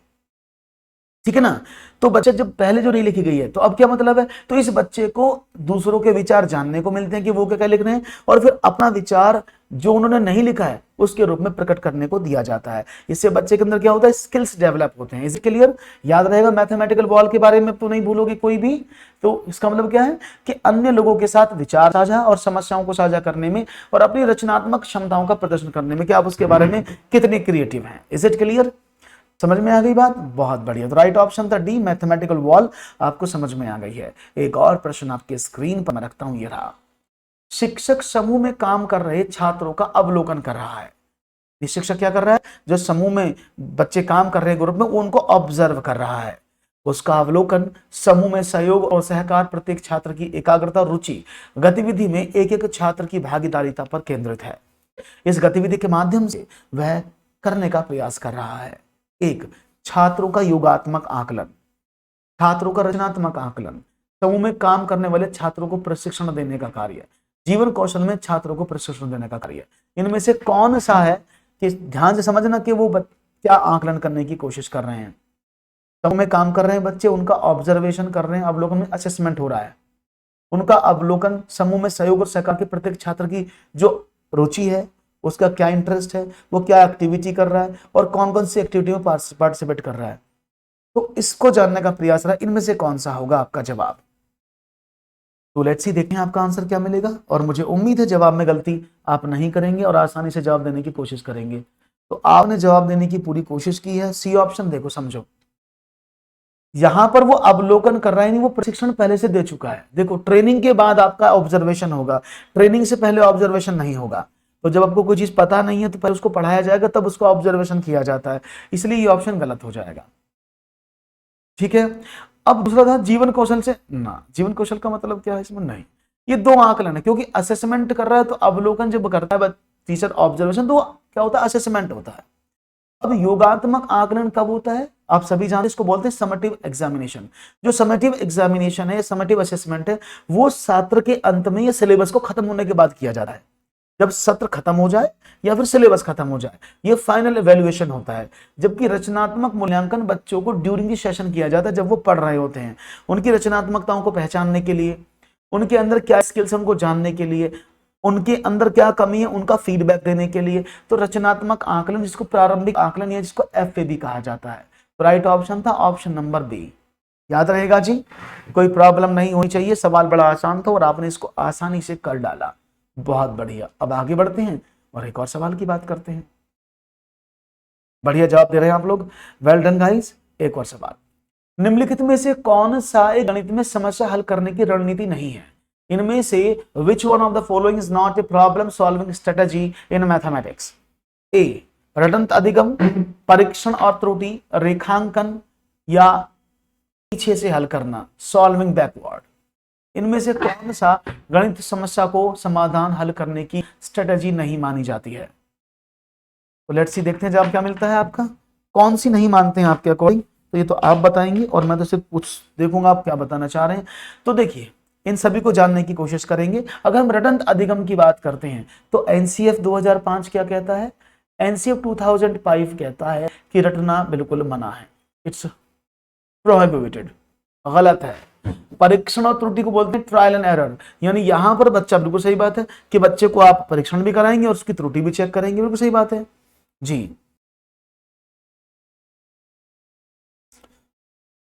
ठीक है ना। तो बच्चे जब पहले जो नहीं लिखी गई है तो अब क्या मतलब है, तो इस बच्चे को दूसरों के विचार जानने को मिलते हैं कि वो क्या क्या लिख रहे हैं, और फिर अपना विचार जो उन्होंने नहीं लिखा है उसके रूप में प्रकट करने को दिया जाता है। इससे बच्चे के अंदर क्या होता है, स्किल्स डेवलप होते हैं। Is it clear? याद रहेगा मैथमेटिकल वॉल के बारे में तो नहीं भूलोगे कोई भी। तो इसका मतलब क्या है कि अन्य लोगों के साथ विचार साझा और समस्याओं को साझा करने में और अपनी रचनात्मक क्षमताओं का प्रदर्शन करने में कि आप उसके बारे में कितने क्रिएटिव हैं। Is it clear? समझ में आ गई बात? बहुत बढ़िया। तो राइट ऑप्शन था डी, मैथमेटिकल वॉल, आपको समझ में आ गई है। एक और प्रश्न आपके स्क्रीन पर मैं रखता हूं, ये रहा। शिक्षक समूह में काम कर रहे छात्रों का अवलोकन कर रहा है। ये शिक्षक क्या कर रहा है, जो समूह में बच्चे काम कर रहे हैं ग्रुप में, उनको ऑब्जर्व कर रहा है। उसका अवलोकन समूह में सहयोग और सहकार, प्रत्येक छात्र की एकाग्रता और रुचि गतिविधि में एक एक छात्र की भागीदारिता पर केंद्रित है। इस गतिविधि के माध्यम से वह करने का प्रयास कर रहा है। एक, छात्रों का योगात्मक आकलन, छात्रों का रचनात्मक आकलन, समूह में काम करने वाले छात्रों को प्रशिक्षण देने का कार्य, जीवन कौशल में छात्रों को प्रशिक्षण देने का कार्य। इनमें से कौन सा है कि ध्यान से समझना कि वो क्या आकलन करने की कोशिश कर रहे हैं। समूह में काम कर रहे हैं बच्चे, उनका ऑब्जर्वेशन कर रहे हैं, अवलोकन में असेसमेंट हो रहा है। उनका अवलोकन समूह में सहयोग और सहकार के प्रत्येक छात्र की जो रुचि है, उसका क्या इंटरेस्ट है, वो क्या एक्टिविटी कर रहा है और कौन कौन सी एक्टिविटी में पार्टिसिपेट कर रहा है, तो इसको जानने का प्रयास रहा। इनमें से कौन सा होगा आपका जवाब? तो लेट्स सी, देखें आपका आंसर क्या मिलेगा। और मुझे उम्मीद है जवाब में गलती आप नहीं करेंगे और आसानी से जवाब देने की कोशिश करेंगे। तो आपने जवाब देने की पूरी कोशिश की है। सी ऑप्शन देखो, समझो, यहां पर वो अवलोकन कर रहा है, नहीं वो प्रशिक्षण पहले से दे चुका है। देखो, ट्रेनिंग के बाद आपका ऑब्जर्वेशन होगा, ट्रेनिंग से पहले ऑब्जर्वेशन नहीं होगा। तो जब आपको कोई चीज पता नहीं है तो पहले उसको पढ़ाया जाएगा, तब उसको ऑब्जर्वेशन किया जाता है, इसलिए ये ऑप्शन गलत हो जाएगा। ठीक है। अब दूसरा था जीवन कौशल से ना, जीवन कौशल का मतलब क्या है इसमें? नहीं, ये दो आकलन है, क्योंकि असेसमेंट कर रहा है तो अवलोकन जब करता है टीचर ऑब्जर्वेशन, तो क्या होता है, असेसमेंट होता है। अब योगात्मक आकलन कब होता है? आप सभी जानते हैं, इसको बोलते हैं समेटिव एग्जामिनेशन। जो समेटिव एग्जामिनेशन है, समेटिव असेसमेंट है, वो सत्र के अंत में या सिलेबस को खत्म होने के बाद किया जाता है। जब सत्र खत्म हो जाए या फिर सिलेबस खत्म हो जाए, ये फाइनल इवैल्यूएशन होता है। जबकि रचनात्मक मूल्यांकन बच्चों को ड्यूरिंग द सेशन किया जाता है, जब वो पढ़ रहे होते हैं, उनकी रचनात्मकताओं को पहचानने के लिए, उनके अंदर क्या स्किल्स उनको जानने के लिए, उनके अंदर क्या कमी है उनका फीडबैक देने के लिए। तो रचनात्मक आकलन, जिसको प्रारंभिक आकलन या जिसको एफए भी कहा जाता है। तो राइट ऑप्शन था ऑप्शन नंबर बी। याद रहेगा जी, कोई प्रॉब्लम नहीं होनी चाहिए। सवाल बड़ा आसान था और आपने इसको आसानी से कर डाला। बहुत बढ़िया। अब आगे बढ़ते हैं और एक और सवाल की बात करते हैं। बढ़िया जवाब दे रहे हैं आप लोग, वेल डन गाइस। एक और सवाल, निम्नलिखित में से कौन सा एक गणित में समस्या हल करने की रणनीति नहीं है? इनमें से which one of the following is not a problem solving strategy in mathematics? A, रटंत अधिगम, परीक्षण और त्रुटि, रेखांकन, या पीछे से हल करना, सॉल्विंग बैकवर्ड। इनमें से कौन सा गणित समस्या को समाधान हल करने की स्ट्रेटजी नहीं मानी जाती है? तो लेट्स सी, देखते हैं जवाब क्या मिलता है आपका। कौन सी नहीं मानते हैं आपके अकॉर्डिंग? तो ये तो आप बताएंगे और मैं तो सिर्फ कुछ देखूंगा आप क्या बताना चाह रहे हैं। तो देखिए, इन सभी को जानने की कोशिश करेंगे। अगर हम रटंत अधिगम की बात करते हैं तो एनसीएफ 2005 क्या कहता है? एनसीएफ 2005 कहता है कि रटना बिल्कुल मना है, इट्स प्रोहिबिटेड, गलत है। परीक्षण और त्रुटि को बोलते हैं ट्रायल एंड एरर, यानी यहां पर बच्चा, बिल्कुल सही बात है कि बच्चे को आप परीक्षण भी कराएंगे और उसकी त्रुटि भी चेक करेंगे, बिल्कुल सही बात है जी।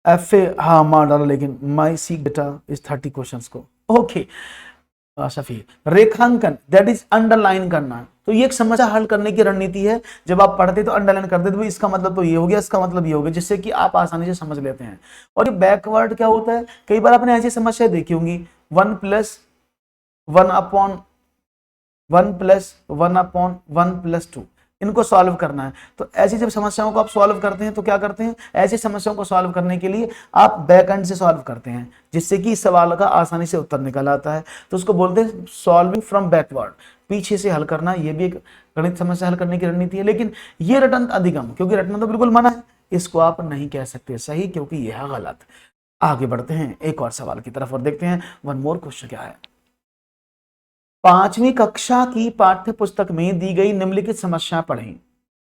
एफ ए, हाँ मार डाला, लेकिन माई सी डेटा इज 30 क्वेश्चन को। ओके शफी, रेखांकन दैट इज अंडरलाइन करना, तो ये एक समस्या हल करने की रणनीति है। जब आप पढ़ते तो अंडरलाइन करते तो इसका मतलब तो ये हो गया, इसका मतलब ये हो गया, जिससे कि आप आसानी से समझ लेते हैं। और ये बैकवर्ड क्या होता है? कई बार आपने ऐसी समस्या देखी होंगी, 1+1/1+1+1+2, इनको सॉल्व करना है। तो ऐसी जब समस्याओं को आप सॉल्व करते हैं तो क्या करते हैं, ऐसी समस्याओं को सॉल्व करने के लिए आप बैक एंड से सॉल्व करते हैं, जिससे कि इस सवाल का आसानी से उत्तर निकल आता है। तो उसको बोलते हैं सॉल्विंग फ्रॉम बैकवर्ड, पीछे से हल करना। ये भी एक गणित समस्या हल करने की रणनीति है। लेकिन ये रटंत अधिगम, क्योंकि रटना तो बिल्कुल मना है, इसको आप नहीं कह सकते सही, क्योंकि यह गलत। आगे बढ़ते हैं एक और सवाल की तरफ और देखते हैं वन मोर क्वेश्चन क्या है। 5वीं कक्षा की पाठ्य पुस्तक में दी गई निम्नलिखित समस्या पढ़ें।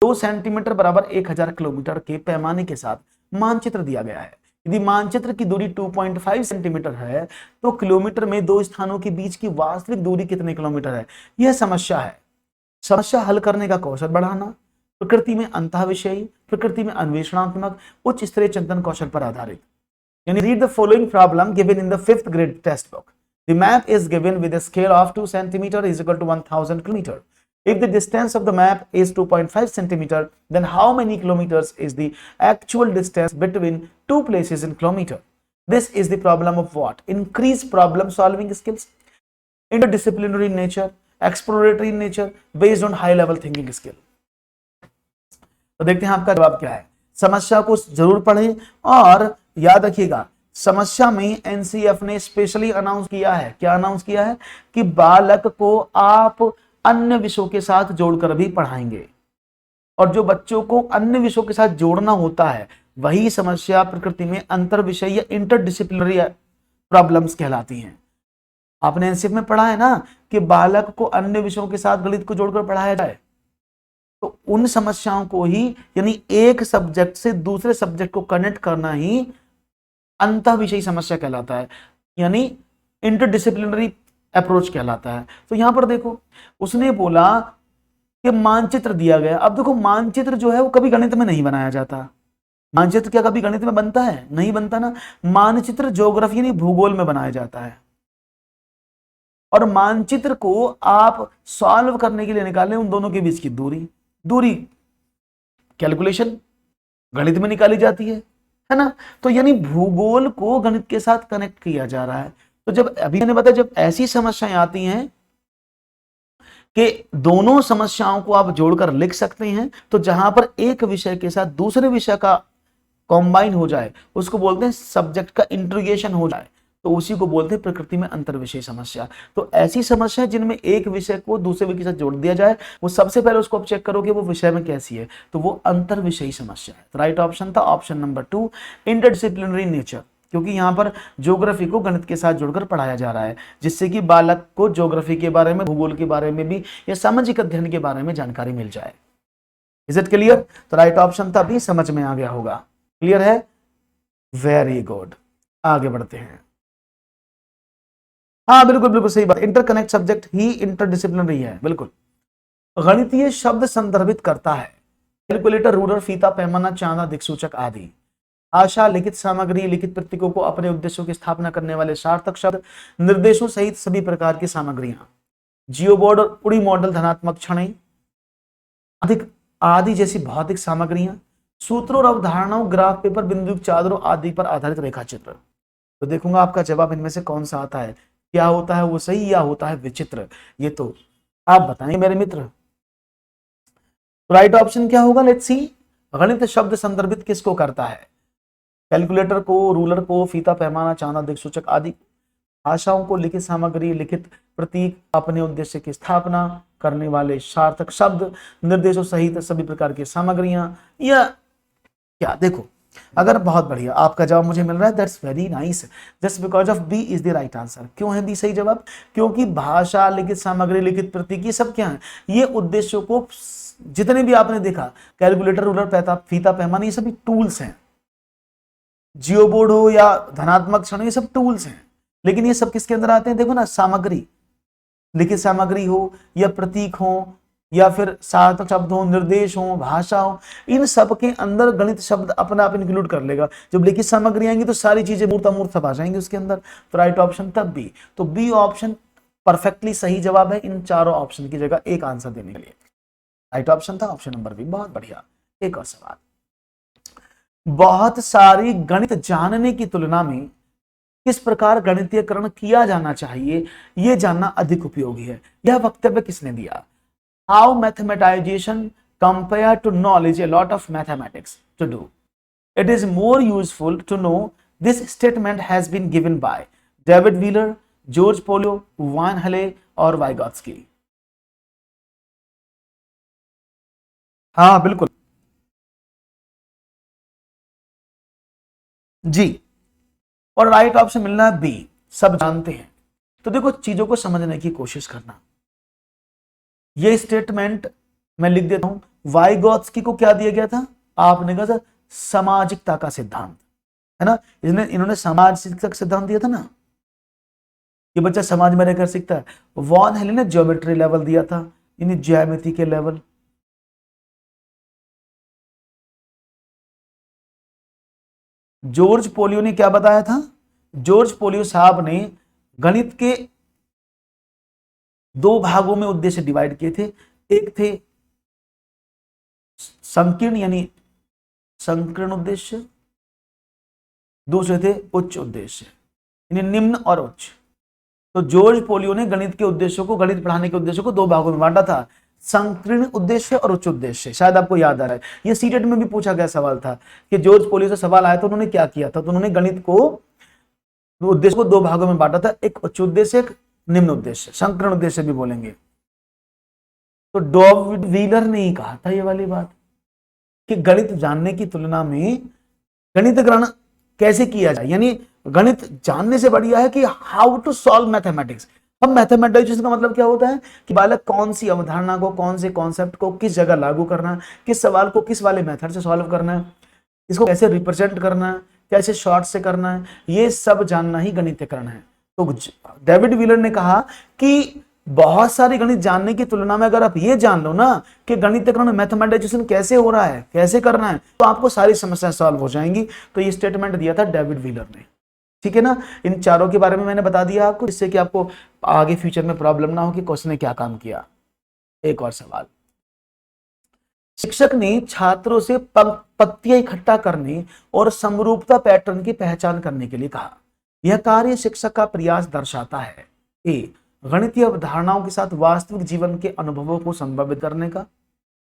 2 सेंटीमीटर बराबर 1000 किलोमीटर के पैमाने के साथ मानचित्र दिया गया है। यदि मानचित्र की दूरी 2.5 सेंटीमीटर है तो किलोमीटर में दो स्थानों के बीच की वास्तविक दूरी कितने किलोमीटर है? यह समस्या है। समस्या हल करने का कौशल बढ़ाना, प्रकृति में अंतःविषयी, प्रकृति में अन्वेषणात्मक, उच्च स्तरीय चिंतन कौशल पर आधारित। यानी read the following problem given in the 5th grade text book. The map is given with a scale of 2 centimeter is equal to 1000 kilometer. If the distance of the map is 2.5 centimeter, then how many kilometers is the actual distance between two places in kilometer? This is the problem of what? Increased problem solving skills, interdisciplinary in nature, exploratory in nature, based on high level thinking skill. तो देखते हैं आपका जवाब क्या है। समस्या को जरूर पढ़ें और याद रखिएगा, समस्या में एनसीएफ ने स्पेशली अनाउंस किया है, क्या अनाउंस किया है कि बालक को आप अन्य विषयों के साथ जोड़कर भी पढ़ाएंगे, और जो बच्चों को अन्य विषयों के साथ जोड़ना होता है वही समस्या प्रकृति में अंतर विषय या इंटरडिसिप्लिनरी प्रॉब्लम्स कहलाती हैं। आपने एनसीएफ में पढ़ा है ना कि बालक को अन्य विषयों के साथ गणित को जोड़कर पढ़ाया जाए, तो उन समस्याओं को ही, यानी एक सब्जेक्ट से दूसरे सब्जेक्ट को कनेक्ट करना ही अंतः विषयी समस्या कहलाता है, यानी इंटरडिसिप्लिनरी अप्रोच कहलाता है। तो यहां पर देखो, उसने बोला कि मानचित्र दिया गया। अब देखो, मानचित्र जो है वो कभी गणित में नहीं बनाया जाता। मानचित्र क्या कभी गणित में बनता है? नहीं बनता ना। मानचित्र ज्योग्राफी यानी भूगोल में बनाया जाता है, और मानचित्र को आप सॉल्व करने के लिए निकालें उन दोनों के बीच की दूरी कैलकुलेशन गणित में निकाली जाती है ना। तो यानी भूगोल को गणित के साथ कनेक्ट किया जा रहा है। तो जब अभी मैंने बताया, जब ऐसी समस्याएं आती हैं कि दोनों समस्याओं को आप जोड़कर लिख सकते हैं, तो जहां पर एक विषय के साथ दूसरे विषय का कॉम्बाइन हो जाए उसको बोलते हैं सब्जेक्ट का इंटीग्रेशन हो जाए, तो उसी को बोलते हैं प्रकृति में अंतर विषय समस्या। तो ऐसी समस्या जिनमें एक विषय को दूसरे विषय के साथ जोड़ दिया जाए, वो सबसे पहले उसको आप चेक करोगे वो विषय में कैसी है, तो वो अंतर विषयी समस्या है। तो राइट ऑप्शन था ऑप्शन नंबर 2, इंटरडिसिप्लिनरी नेचर, क्योंकि यहाँ पर ज्योग्राफी को गणित के साथ जोड़कर पढ़ाया जा रहा है, जिससे कि बालक को ज्योग्राफी के बारे में, भूगोल के बारे में भी या सामाजिक अध्ययन के बारे में जानकारी मिल जाए। Is it clear? तो राइट ऑप्शन था बी, समझ में आ गया होगा। क्लियर है? वेरी गुड, आगे बढ़ते हैं। हाँ बिल्कुल बिल्कुल सही बात, इंटरकनेक्ट सब्जेक्ट ही इंटरडिसिप्लिनरी है, बिल्कुल। गणितीय शब्द संदर्भित करता है कैलकुलेटर, रूलर, फीता, पैमाना, चांदा, दिक्सूचक आदि। आशा, लिखित सामग्री, लिखित प्रतीकों को अपने उद्देश्यों की स्थापना करने वाले सार्थक शब्द, निर्देशों सहित सभी प्रकार की सामग्रियां, जियोबोर्ड और उड़ी मॉडल, धनात्मक क्षणें, अधिक आदि जैसी भौतिक सामग्रियां, सूत्रों और अवधारणाओं, ग्राफ पेपर, बिंदु चादरों आदि पर आधारित रेखाचित्र। तो देखूंगा आपका जवाब इनमें से कौन सा आता है, क्या होता है वो सही या होता है विचित्र, ये तो आप बताएंगे मेरे मित्र। तो राइट ऑप्शन क्या होगा? Let's see. गणित शब्द संदर्भित किसको करता है? कैलकुलेटर को, रूलर को, फीता, पैमाना, चांदा, दिक्सूचक आदि। भाषाओं को, लिखित सामग्री, लिखित प्रतीक, अपने उद्देश्य की स्थापना करने वाले सार्थक शब्द, निर्देशों सहित सभी प्रकार की सामग्रियां, या क्या? देखो, अगर बहुत बढ़िया आपका जवाब मुझे मिल रहा है, that's very nice, just because of B is the right answer. क्यों है बी सही जवाब? क्योंकि भाषा, लिखित सामग्री, लिखित प्रतीक, ये सब क्या है? ये उद्देश्यों को, जितने भी आपने देखा, कैलकुलेटर, रूलर, फीता, पैमाना, ये सभी टूल्स हैं। जियोबोर्ड हो या धनात्मक क्षण, ये सब टूल्स हैं, लेकिन ये सब किसके अंदर आते हैं? देखो ना, सामग्री, लिखित सामग्री हो या प्रतीक हो या फिर सार्थक शब्द हो, निर्देश हो, भाषा हो, इन सब के अंदर गणित शब्द अपना आप इंक्लूड कर लेगा। जब लिखित सामग्री आएंगी तो सारी चीजें मूर्त अमूर्त सब आ जाएंगी उसके अंदर। तो राइट ऑप्शन तब बी। तो बी ऑप्शन परफेक्टली सही जवाब है इन चारों ऑप्शन की जगह एक आंसर देने के लिए। राइट ऑप्शन था ऑप्शन नंबर बी। बहुत बढ़िया। एक और सवाल, बहुत सारी गणित जानने की तुलना में किस प्रकार गणितीयकरण किया जाना चाहिए, यह जानना अधिक उपयोगी है। यह वक्तव्य किसने दिया? How mathematization compare to knowledge a lot of mathematics to do. It is more useful to know. This statement has been given by David Wheeler, George Polio, Van Hale और Vygotsky. हाँ बिल्कुल जी, और राइट ऑप्शन मिलना है B, सब जानते हैं। तो देखो, चीजों को समझने की कोशिश करना। ये स्टेटमेंट मैं लिख देता हूं। वाइगॉत्स्की को क्या दिया गया था? आपने कहा था सामाजिकता का सिद्धांत, है ना। इन्होंने सामाजिकता का सिद्धांत दिया था ना, ये बच्चा समाज में रहकर सीखता है। वॉन हेले ने ज्योमेट्री लेवल दिया था, यानी ज्यामिति के लेवल। जॉर्ज पोलियो ने क्या बताया था? जॉर्ज पोलियो साहब ने गणित के दो भागों में उद्देश्य डिवाइड किए थे। एक थे संकीर्ण यानी संकीर्ण उद्देश्य, दूसरे थे उच्च उद्देश्य यानी निम्न और उच्च। तो जॉर्ज पोलियो ने गणित के उद्देश्यों को, गणित पढ़ाने के उद्देश्यों को दो भागों में बांटा था, संकीर्ण उद्देश्य और उच्च उद्देश्य। शायद आपको याद आ रहा है, ये सीटेट में भी पूछा गया सवाल था कि जॉर्ज पोलियो से सवाल आया तो उन्होंने क्या किया था। तो उन्होंने गणित को उद्देश्य को दो भागों में बांटा था, एक उच्च उद्देश्य, एक निम्न उद्देश्य, संकीर्ण उद्देश्य भी बोलेंगे। तो डेविड व्हीलर ने ही कहा था ये वाली बात कि गणित जानने की तुलना में गणित ग्रहण कैसे किया जाए, यानी गणित जानने से बढ़िया है कि हाउ टू सॉल्व मैथमेटिक्स। अब मैथमेटिक्स का मतलब क्या होता है कि बालक कौन सी अवधारणा को, कौन से कॉन्सेप्ट को किस जगह लागू करना है, किस सवाल को किस वाले मेथड से सॉल्व करना है, इसको कैसे रिप्रेजेंट करना है, कैसे शॉर्ट से करना है, ये सब जानना ही गणितीकरण है। तो डेविड व्हीलर ने कहा कि बहुत सारी गणित जानने की तुलना में अगर आप ये जान लो ना कि गणितीकरण मैथमेटिक्स कैसे हो रहा है, कैसे करना है, तो आपको सारी समस्याएं सॉल्व हो जाएंगी। तो ये स्टेटमेंट दिया था डेविड व्हीलर ने, ठीक है ना। इन चारों के बारे में मैंने बता दिया आपको, जिससे कि आपको आगे फ्यूचर में प्रॉब्लम ना हो कि क्वेश्चन ने क्या काम किया। एक और सवाल, शिक्षक ने छात्रों से पत्तियां इकट्ठा करने और समरूपता पैटर्न की पहचान करने के लिए कहा। यह कार्य शिक्षक का प्रयास दर्शाता है ए, गणितीय अवधारणाओं के साथ वास्तविक जीवन के अनुभवों को संभावित करने का,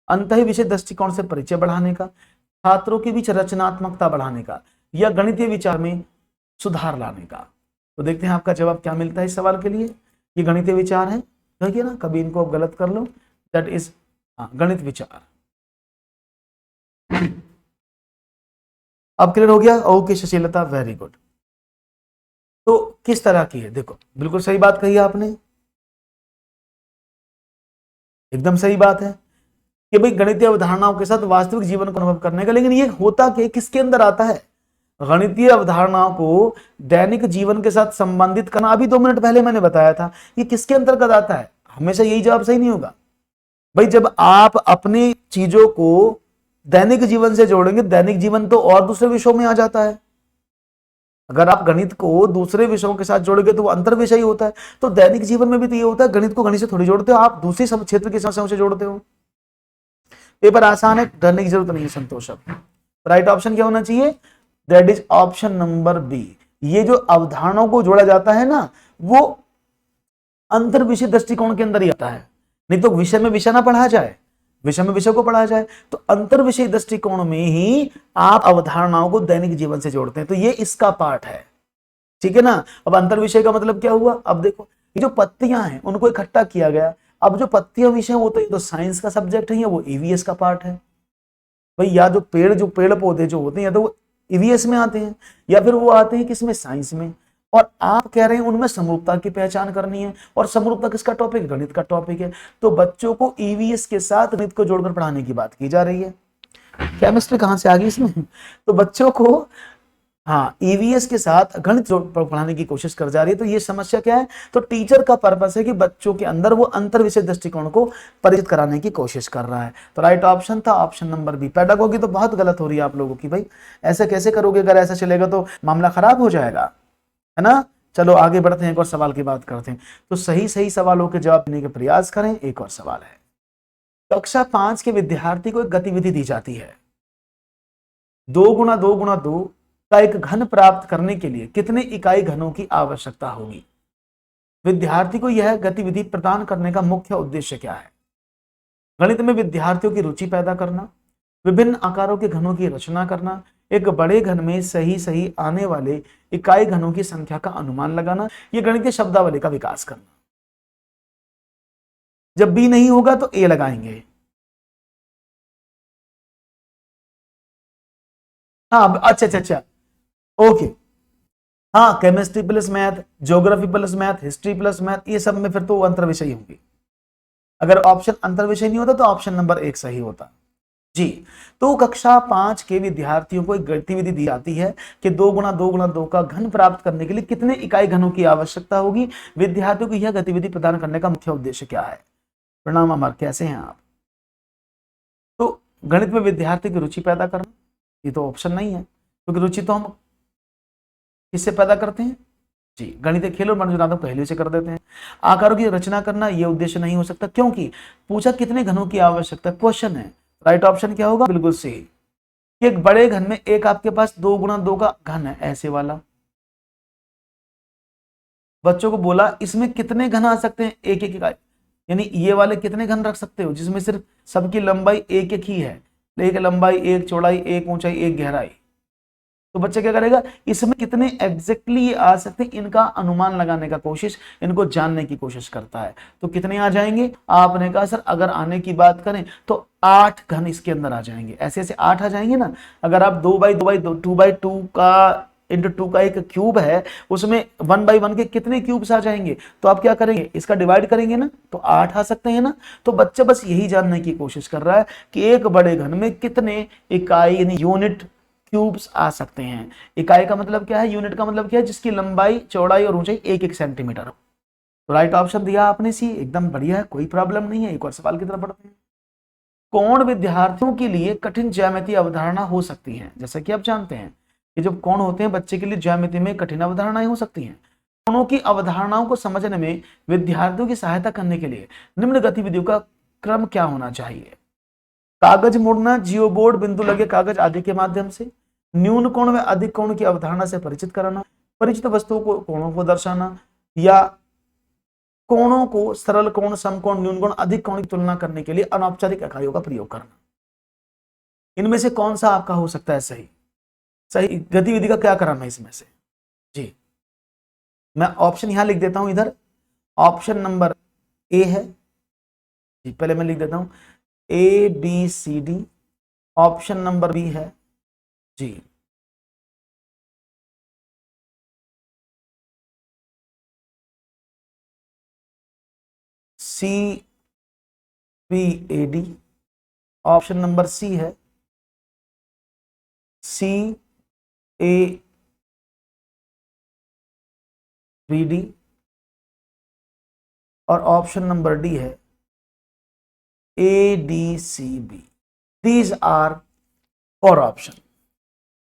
अंतः विषय दृष्टिकोण से परिचय बढ़ाने का, छात्रों के बीच रचनात्मकता बढ़ाने का, या गणितीय विचार में सुधार लाने का। तो देखते हैं आपका जवाब क्या मिलता है इस सवाल के लिए। ये गणितीय विचार है, देखिए ना, कभी इनको आप गलत कर लो, दैट इज गणित विचार। अब क्लियर हो गया? Okay Sushilta, very good. तो किस तरह की है, देखो बिल्कुल सही बात कही आपने, एकदम सही बात है कि भाई गणितीय अवधारणाओं के साथ वास्तविक जीवन को अनुभव करने का। लेकिन ये होता कि किसके अंदर आता है? गणितीय अवधारणाओं को दैनिक जीवन के साथ संबंधित करना। अभी 2 मिनट पहले मैंने बताया था, ये किसके अंतर्गत आता है? हमेशा यही जवाब सही नहीं होगा भाई। जब आप अपनी चीजों को दैनिक जीवन से जोड़ेंगे, दैनिक जीवन तो और दूसरे विषयों में आ जाता है। अगर आप गणित को दूसरे विषयों के साथ जोड़ोगे तो वो अंतर विषय होता है। तो दैनिक जीवन में भी तो ये होता है, गणित को गणित से थोड़ी जोड़ते हो आप, दूसरी सब क्षेत्र की समस्याओं से जोड़ते हो। पेपर आसान है, डरने की जरूरत नहीं है संतोष। अब राइट ऑप्शन क्या होना चाहिए? That is option number B. ये जो अवधारणाओं को जोड़ा जाता है ना, वो अंतर विषय दृष्टिकोण के अंदर ही आता है। नहीं तो विषय में विषय ना पढ़ा जाए, विषय में विषय को पढ़ा जाए, तो अंतर विषय दृष्टिकोण में ही आप अवधारणाओं को दैनिक जीवन से जोड़ते हैं। तो ये इसका पार्ट है, ठीक है ना। अब अंतर विषय का मतलब क्या हुआ? अब देखो, ये जो पत्तियां हैं उनको इकट्ठा किया गया। अब जो पत्तियां विषय वो तो साइंस का सब्जेक्ट है या वो ईवीएस का पार्ट है भाई। या जो पेड़ पौधे जो होते हैं या तो वो ईवीएस में आते हैं या फिर वो आते हैं किसमें? साइंस में। और आप कह रहे हैं उनमें समरूपता की पहचान करनी है, और समरूपता किसका टॉपिक है? गणित का टॉपिक है। तो बच्चों को ईवीएस के साथ गणित को जोड़कर पढ़ाने की बात की जा रही है। केमिस्ट्री कहां से आ गई इसमें? तो बच्चों को ईवीएस के साथ गणित पढ़ाने की कोशिश कर जा रही है। तो ये समस्या क्या है? तो टीचर का पर्पस है कि बच्चों के अंदर वो अंतर विषय दृष्टिकोण को परिचित कराने की कोशिश कर रहा है। तो राइट ऑप्शन था ऑप्शन नंबर बी। पेडागोगी तो बहुत गलत हो रही है आप लोगों की भाई, ऐसे कैसे करोगे? अगर ऐसा चलेगा तो मामला खराब हो जाएगा, है ना। चलो आगे बढ़ते हैं, एक और सवाल की बात करते हैं। तो सही सवालों के जवाब देने के प्रयास करें। एक और सवाल है, कक्षा 5 के विद्यार्थी को एक गतिविधि दी जाती है। 2 गुणा 2 गुणा 2 का एक घन प्राप्त करने के लिए कितने इकाई घनों की आवश्यकता होगी? विद्यार्थी को यह गतिविधि प्रदान करने का मुख्य उद्देश्य क्या है? गणित में विद्यार्थियों की रुचि पैदा करना, विभिन्न आकारों के घनों की रचना करना, एक बड़े घन में सही आने वाले इकाई घनों की संख्या का अनुमान लगाना, यह गणितीय शब्दावली का विकास करना। जब बी नहीं होगा तो ए लगाएंगे। हाँ अच्छा ओके। हाँ, chemistry plus math, geography plus math, history plus math, ये सब में फिर तो अंतर विषय होंगे। अगर ऑप्शन अंतर विषय नहीं होता तो ऑप्शन नंबर 1 सही होता। जी। तो कक्षा 5 के विद्यार्थियों को एक गतिविधि दी जाती है कि 2 गुणा 2 गुणा 2 का घन प्राप्त करने के लिए कितने इकाई घनों की आवश्यकता होगी। विद्यार्थियों को यह गतिविधि प्रदान करने का मुख्य उद्देश्य क्या है। प्रणाम अमर, कैसे हैं आप। तो गणित में विद्यार्थी की रुचि पैदा करना, ये तो ऑप्शन नहीं है, क्योंकि रुचि तो हम किससे पैदा करते हैं जी, गणित खेल और मनोरंजनात्मक पहलू से कर देते हैं। आकारों की रचना करना यह उद्देश्य नहीं हो सकता, क्योंकि पूछा कितने घनों की आवश्यकता क्वेश्चन है। राइट ऑप्शन क्या होगा, बिल्कुल सही। एक बड़े घन में एक आपके पास 2 गुणा 2 का घन है, ऐसे वाला। बच्चों को बोला इसमें कितने घन आ सकते हैं, एक एक इकाई, यानी ये वाले कितने घन रख सकते हो जिसमें सिर्फ सबकी लंबाई एक एक ही है, एक लंबाई एक चौड़ाई एक ऊंचाई एक गहराई। तो बच्चा क्या करेगा, इसमें कितने एग्जैक्टली आ सकते हैं इनका अनुमान लगाने का कोशिश, इनको जानने की कोशिश करता है। तो कितने आ जाएंगे, आपने कहा सर अगर आने की बात करें तो 8 घन इसके अंदर आ जाएंगे, ऐसे ऐसे 8 आ जाएंगे ना। अगर आप 2 बाई 2 का इंटू 2 का एक क्यूब है, उसमें 1/1 के कितने क्यूब्स आ जाएंगे, तो आप क्या करेंगे, इसका डिवाइड करेंगे ना, तो 8 आ सकते हैं ना। तो बच्चा बस यही जानने की कोशिश कर रहा है कि एक बड़े घन में कितने इकाई यानी यूनिट क्यूब्स आ सकते हैं। इकाई का मतलब क्या है, यूनिट का मतलब क्या है, जिसकी लंबाई चौड़ाई और ऊंचाई एक एक सेंटीमीटर हो। तो राइट ऑप्शन दिया आपने सी, एकदम बढ़िया है, कोई प्रॉब्लम नहीं है। एक और सवाल की तरफ बढ़ते हैं। कौन विद्यार्थियों के लिए कठिन ज्यामितीय अवधारणा हो सकती है। जैसा कि आप जानते हैं कि जब कौन होते हैं बच्चे के लिए ज्यामिति में कठिन अवधारणाएं हो सकती हैं। कोणों की अवधारणाओं को समझने में विद्यार्थियों की सहायता करने के लिए निम्न गतिविधियों का क्रम क्या होना चाहिए। कागज मोड़ना, जियो बोर्ड, बिंदु लगे कागज आदि के माध्यम से, न्यून कोण में अधिक कोण की अवधारणा से परिचित कराना, परिचित वस्तुओं को कोणों को दर्शाना, या कोणों को सरल कोण, समकोण, न्यून कोण, अधिक कोण की तुलना करने के लिए अनौपचारिक इकाइयों का प्रयोग करना। इनमें से कौन सा आपका हो सकता है सही। सही गतिविधि का क्या क्रम है इसमें से जी। मैं ऑप्शन यहां लिख देता हूं, इधर ऑप्शन नंबर ए है जी, पहले मैं लिख देता हूं ABCD। ऑप्शन नंबर बी है जी CBAD। ऑप्शन नंबर सी है CABD। और ऑप्शन नंबर डी है ADCB। दीज आर 4 ऑप्शन,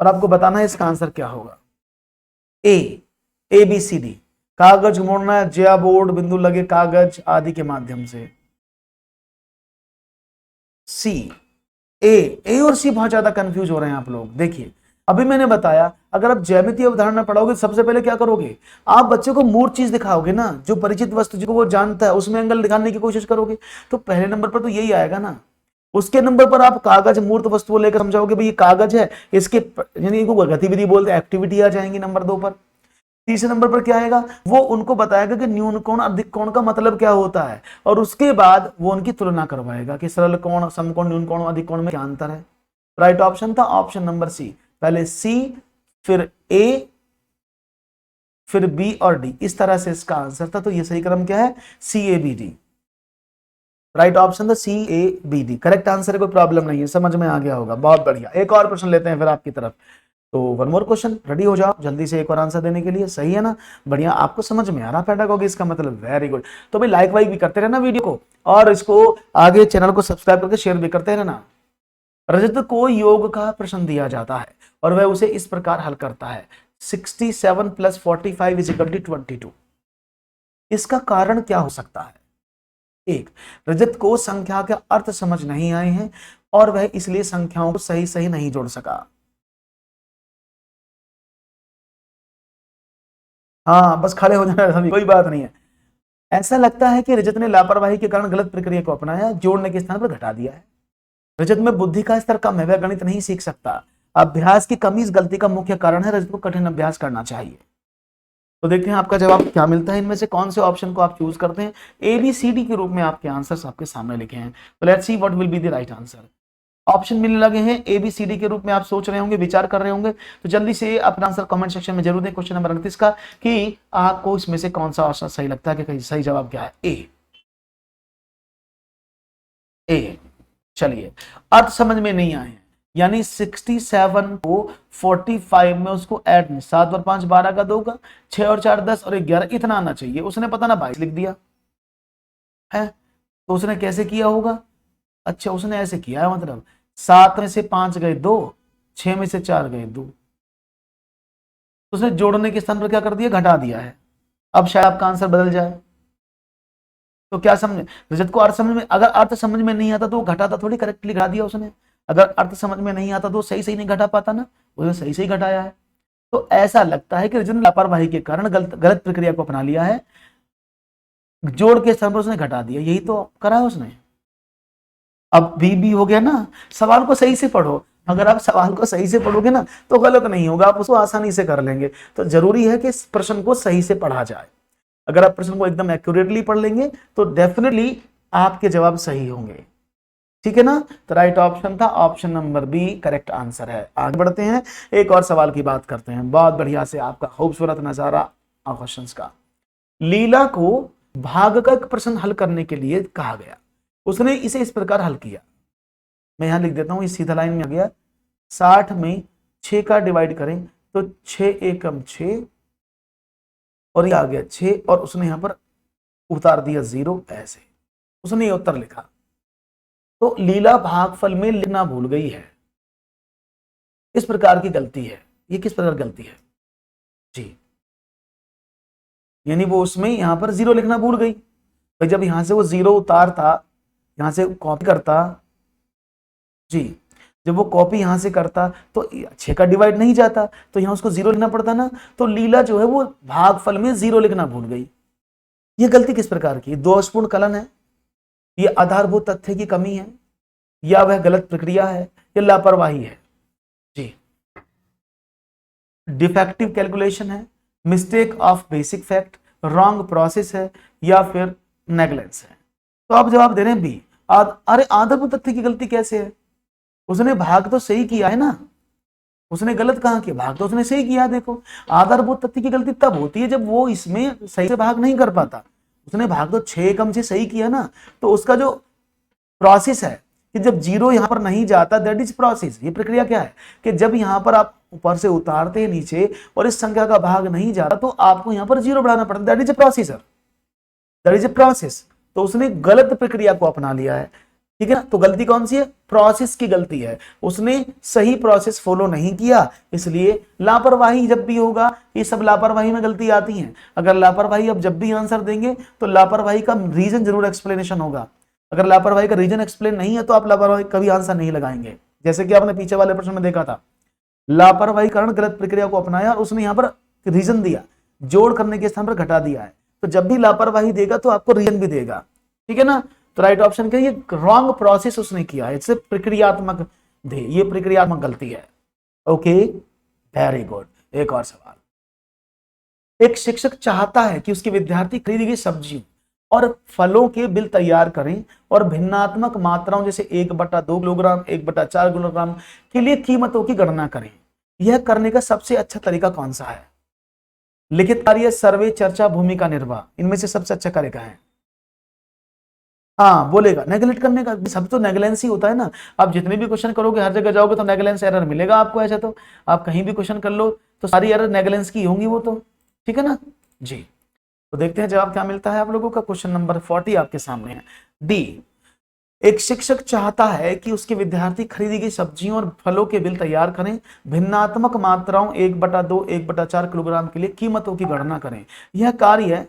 और आपको बताना है इसका आंसर क्या होगा। ABCD, कागज मोड़ना, जिया बोर्ड, बिंदु लगे कागज आदि के माध्यम से। सी, ए और सी बहुत ज्यादा कंफ्यूज हो रहे हैं आप लोग। देखिए अभी मैंने बताया अगर आप ज्यामितीय अवधारणा पढ़ोगे सबसे पहले क्या करोगे, आप बच्चे को मूर्त चीज दिखाओगे ना, जो परिचित वस्तु जिसको वो जानता है उसमें एंगल दिखाने की कोशिश करोगे। तो पहले नंबर पर तो यही आएगा ना। उसके नंबर पर आप कागज मूर्त वस्तु को लेकर समझाओगे भाई ये कागज है, इसके यानी इनको गतिविधि बोलते हैं, एक्टिविटी आ जाएंगी नंबर 2 पर। तीसरे नंबर पर क्या आएगा, वो उनको बताएगा कि न्यून कोण अधिक कोण का मतलब क्या होता है, और उसके बाद वो उनकी तुलना करवाएगा कि सरल कोण, समकोण, न्यून कोण, अधिक कोण में क्या अंतर है। राइट ऑप्शन था ऑप्शन नंबर सी, पहले सी फिर ए फिर बी और डी, इस तरह से इसका आंसर था। तो ये सही क्रम क्या है, CABD। राइट ऑप्शन था CABD, करेक्ट आंसर है, कोई प्रॉब्लम नहीं है, समझ में आ गया होगा, बहुत बढ़िया। एक और प्रश्न लेते हैं फिर आपकी तरफ। तो वन मोर क्वेश्चन, रेडी हो जाओ जल्दी से एक और आंसर देने के लिए, सही है ना, बढ़िया। आपको समझ में आ रहा पेडागोगी, इसका मतलब वेरी गुड। तो भाई लाइक वाइक भी करते रहना वीडियो को, और इसको आगे चैनल को सब्सक्राइब करके शेयर भी करते रहना। रजत को योग का प्रश्न दिया जाता है और वह उसे इस प्रकार हल करता है, 67 + 45 = 22। इसका कारण क्या हो सकता है। एक, रजत को संख्या के अर्थ समझ नहीं आए हैं और वह इसलिए संख्याओं को सही सही नहीं जोड़ सका। हाँ बस खड़े हो जाना सभी, कोई बात नहीं है। ऐसा लगता है कि रजत ने लापरवाही के कारण गलत प्रक्रिया को अपनाया, जोड़ने के स्थान पर घटा दिया है। रजत में बुद्धि का स्तर कम है, वह गणित नहीं सीख सकता। अभ्यास की कमी इस गलती का मुख्य कारण है, रजत को कठिन अभ्यास करना चाहिए। तो देखते हैं आपका जवाब क्या मिलता है, इनमें से कौन से ऑप्शन को आप चूज करते हैं। ABCD के रूप में आपके आंसर्स आपके सामने लिखे हैं, तो let's see what will be the right answer. Option मिलने लगे हैं, ABCD के रूप में आप सोच रहे होंगे, विचार कर रहे होंगे, तो जल्दी से अपना आंसर कमेंट सेक्शन में जरूर दें क्वेश्चन नंबर 29 का, कि आपको इसमें से कौन सा ऑप्शन सही लगता है, कि सही जवाब क्या है। ए चलिए, अर्थ समझ में नहीं आए हैं, यानी 67 को 45 में उसको ऐड नहीं, 7 और 5 12 का 2 का, 6 और 4 10 और 11 इतना आना चाहिए, उसने पता ना 22 लिख दिया है। तो उसने कैसे किया होगा? अच्छा, उसने ऐसे किया है, मतलब 7 में से 5 गए 2, 6 में से 4 गए 2, तो उसने जोड़ने के स्थान पर क्या कर दिया? घटा दिया है। अब शायद आपका आंसर बदल जाए। तो क्या समझ, रजत को अर्थ समझ में, अगर अर्थ समझ में नहीं आता तो वो घटाता थोड़ी, करेक्टली घटा दिया उसने। अगर अर्थ समझ में नहीं आता तो सही सही नहीं घटा पाता ना, उसने सही सही घटाया है। तो ऐसा लगता है कि रजत ने लापरवाही के कारण गलत प्रक्रिया को अपना लिया है, जोड़ के स्थान पर उसने घटा दिया, यही तो करा है उसने। अब बी हो गया ना। सवाल को सही से पढ़ो, अगर आप सवाल को सही से पढ़ोगे ना तो गलत नहीं होगा, आप उसको आसानी से कर लेंगे। तो जरूरी है कि इस प्रश्न को सही से पढ़ा जाए। अगर आप प्रश्न को एकदम एक्यूरेटली पढ़ लेंगे तो डेफिनेटली आपके जवाब सही होंगे, ठीक है ना। तो राइट ऑप्शन था option number B, correct answer है। आगे बढ़ते हैं, एक और सवाल की बात करते हैं। बहुत बढ़िया से आपका खूबसूरत नजारा क्वेश्चंस का। लीला को भाग का एक प्रश्न हल करने के लिए कहा गया, उसने इसे इस प्रकार हल किया। मैं यहां लिख देता हूं, इस सीधा लाइन में आ गया। 60 में 6 का डिवाइड करें तो 6 एकम 6, और ये आ गया 6, और उसने यहां पर उतार दिया 0, ऐसे उसने ये उत्तर लिखा। तो लीला भागफल में लिखना भूल गई है, इस प्रकार की गलती है। ये किस प्रकार गलती है जी? यानी वो उसमें यहां पर 0 लिखना भूल गई। भाई जब यहां से वो 0 उतारता, यहां से कॉपी करता जी, जब वो कॉपी यहां से करता तो 6 का डिवाइड नहीं जाता, तो यहां उसको 0 लिखना पड़ता ना। तो लीला जो है वो भागफल में 0 लिखना भूल गई। ये गलती किस प्रकार की? दोषपूर्ण कलन है, ये आधारभूत तथ्य की कमी है, या वह गलत प्रक्रिया है, या लापरवाही है जी? डिफेक्टिव कैलकुलेशन है, mistake of basic fact, wrong process है, या फिर नेग्लेंस है। तो आप जवाब दे रहे हैं बी। अरे आधारभूत तथ्य की गलती कैसे है? उसने भाग तो सही किया है ना, उसने गलत कहां किया? भाग तो उसने सही किया। देखो, आधारभूत तथ्य की गलती तब होती है जब वो इसमें सही से भाग नहीं कर पाता। उसने भाग तो 6 एकम से सही किया ना, तो उसका जो प्रोसेस है कि जब 0 यहां पर नहीं जाता, दैट इज प्रोसेस। ये प्रक्रिया क्या है कि जब यहां पर आप ऊपर से उतारते हैं नीचे और इस संख्या का भाग नहीं जाता तो आपको यहां पर 0 बढ़ाना पड़ता है, that is a process, that is a process. तो उसने गलत प्रक्रिया को अपना लिया है, ठीक है ना। तो गलती कौन सी है? प्रोसेस की गलती है, उसने सही प्रोसेस फॉलो नहीं किया, इसलिए लापरवाही जब भी होगा, ये सब लापरवाही में गलती आती है। अगर लापरवाही अब जब भी आंसर देंगे तो लापरवाही का रीजन जरूर एक्सप्लेनेशन होगा। अगर लापरवाही का रीजन एक्सप्लेन नहीं है तो आप लापरवाही कभी आंसर नहीं लगाएंगे। जैसे कि आपने पीछे वाले प्रश्न में देखा था, लापरवाही कारण गलत प्रक्रिया को अपनाया और उसने यहां पर रीजन दिया, जोड़ करने के स्थान पर घटा दिया है। तो जब भी लापरवाही देगा तो आपको रीजन भी देगा, ठीक है ना। तो राइट ऑप्शन क्या? ये रॉन्ग प्रोसेस उसने किया है, इससे प्रक्रियात्मक ये प्रक्रियात्मक गलती है। Okay, very good. एक और सवाल। एक शिक्षक चाहता है कि उसके विद्यार्थी खरीदी गई सब्जियों और फलों के बिल तैयार करें और भिन्नात्मक मात्राओं जैसे 1/2 किलोग्राम, 1/4 किलोग्राम के लिए कीमतों की गणना करें। यह करने का सबसे अच्छा तरीका कौन सा है? लिखित कार्य, सर्वे, चर्चा, भूमिका निर्वाह, इनमें से सबसे अच्छा तरीका है? हाँ बोलेगा, नेगलेक्ट करने का। सब तो नेगलेंस ही होता है ना। आप जितने भी क्वेश्चन करोगे, हर जगह जाओगे तो नेगलेंस एरर मिलेगा आपको। ऐसा तो आप कहीं भी क्वेश्चन कर लो तो सारी एरर नेगलेंस की होंगी वो तो, ठीक है ना जी। तो देखते हैं जवाब क्या मिलता है आप लोगों का। क्वेश्चन नंबर 40 आपके सामने है। डी, एक शिक्षक चाहता है कि उसके विद्यार्थी खरीदी गई सब्जियों और फलों के बिल तैयार करें, भिन्नात्मक मात्राओं 1/2, 1/4 किलोग्राम के लिए कीमतों की गणना करें। यह कार्य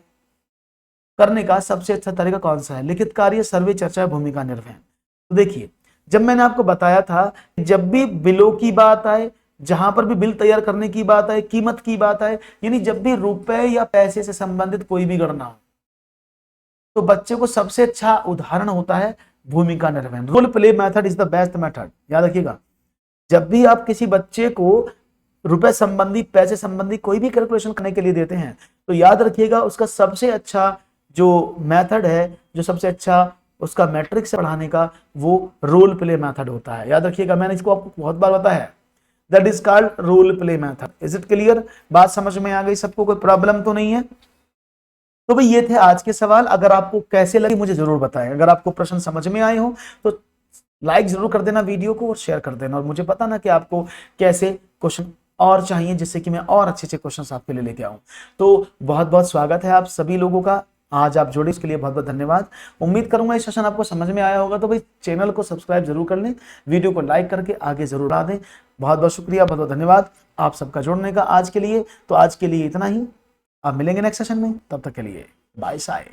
करने का सबसे अच्छा तरीका कौन सा है? लिखित कार्य, सर्वे, चर्चा, भूमिका निर्वहन। तो देखिए, जब मैंने आपको बताया था जब भी बिलों की बात आए, जहां पर भी बिल तैयार करने की बात आए, कीमत की बात आए, यानी जब भी रुपए या पैसे से संबंधित कोई भी गणना हो, तो बच्चे को सबसे अच्छा उदाहरण होता है भूमिका निर्वहन। Role play method is the best method, याद रखिएगा। जब भी आप किसी बच्चे को रुपए संबंधी, पैसे संबंधी कोई भी कैलकुलेशन करने के लिए देते हैं तो याद रखिएगा उसका सबसे अच्छा जो मेथड है, जो सबसे अच्छा उसका मैट्रिक्स पढ़ाने का, वो रोल प्ले मेथड होता है। याद रखिएगा, मैंने इसको आपको बहुत बार बताया है, that is called role play method. Is it clear? बात समझ में आ गई सबको? कोई प्रॉब्लम तो नहीं है? तो भाई ये थे आज के सवाल। अगर आपको कैसे लगे मुझे जरूर बताएं। अगर आपको प्रश्न समझ में आए हो तो लाइक जरूर कर देना वीडियो को और शेयर कर देना, और मुझे पता ना कि आपको कैसे क्वेश्चन और चाहिए जिससे कि मैं और अच्छे अच्छे क्वेश्चन आपके लिए लेके आऊं। तो बहुत बहुत स्वागत है आप सभी लोगों का, आज आप जुड़े इसके लिए बहुत बहुत धन्यवाद। उम्मीद करूंगा ये सेशन आपको समझ में आया होगा। तो भाई चैनल को सब्सक्राइब जरूर कर लें, वीडियो को लाइक करके आगे जरूर बढ़ा दें। बहुत बहुत शुक्रिया, बहुत बहुत धन्यवाद आप सबका जुड़ने का आज के लिए। तो आज के लिए इतना ही, आप मिलेंगे नेक्स्ट सेशन में, तब तक के लिए बाय साय।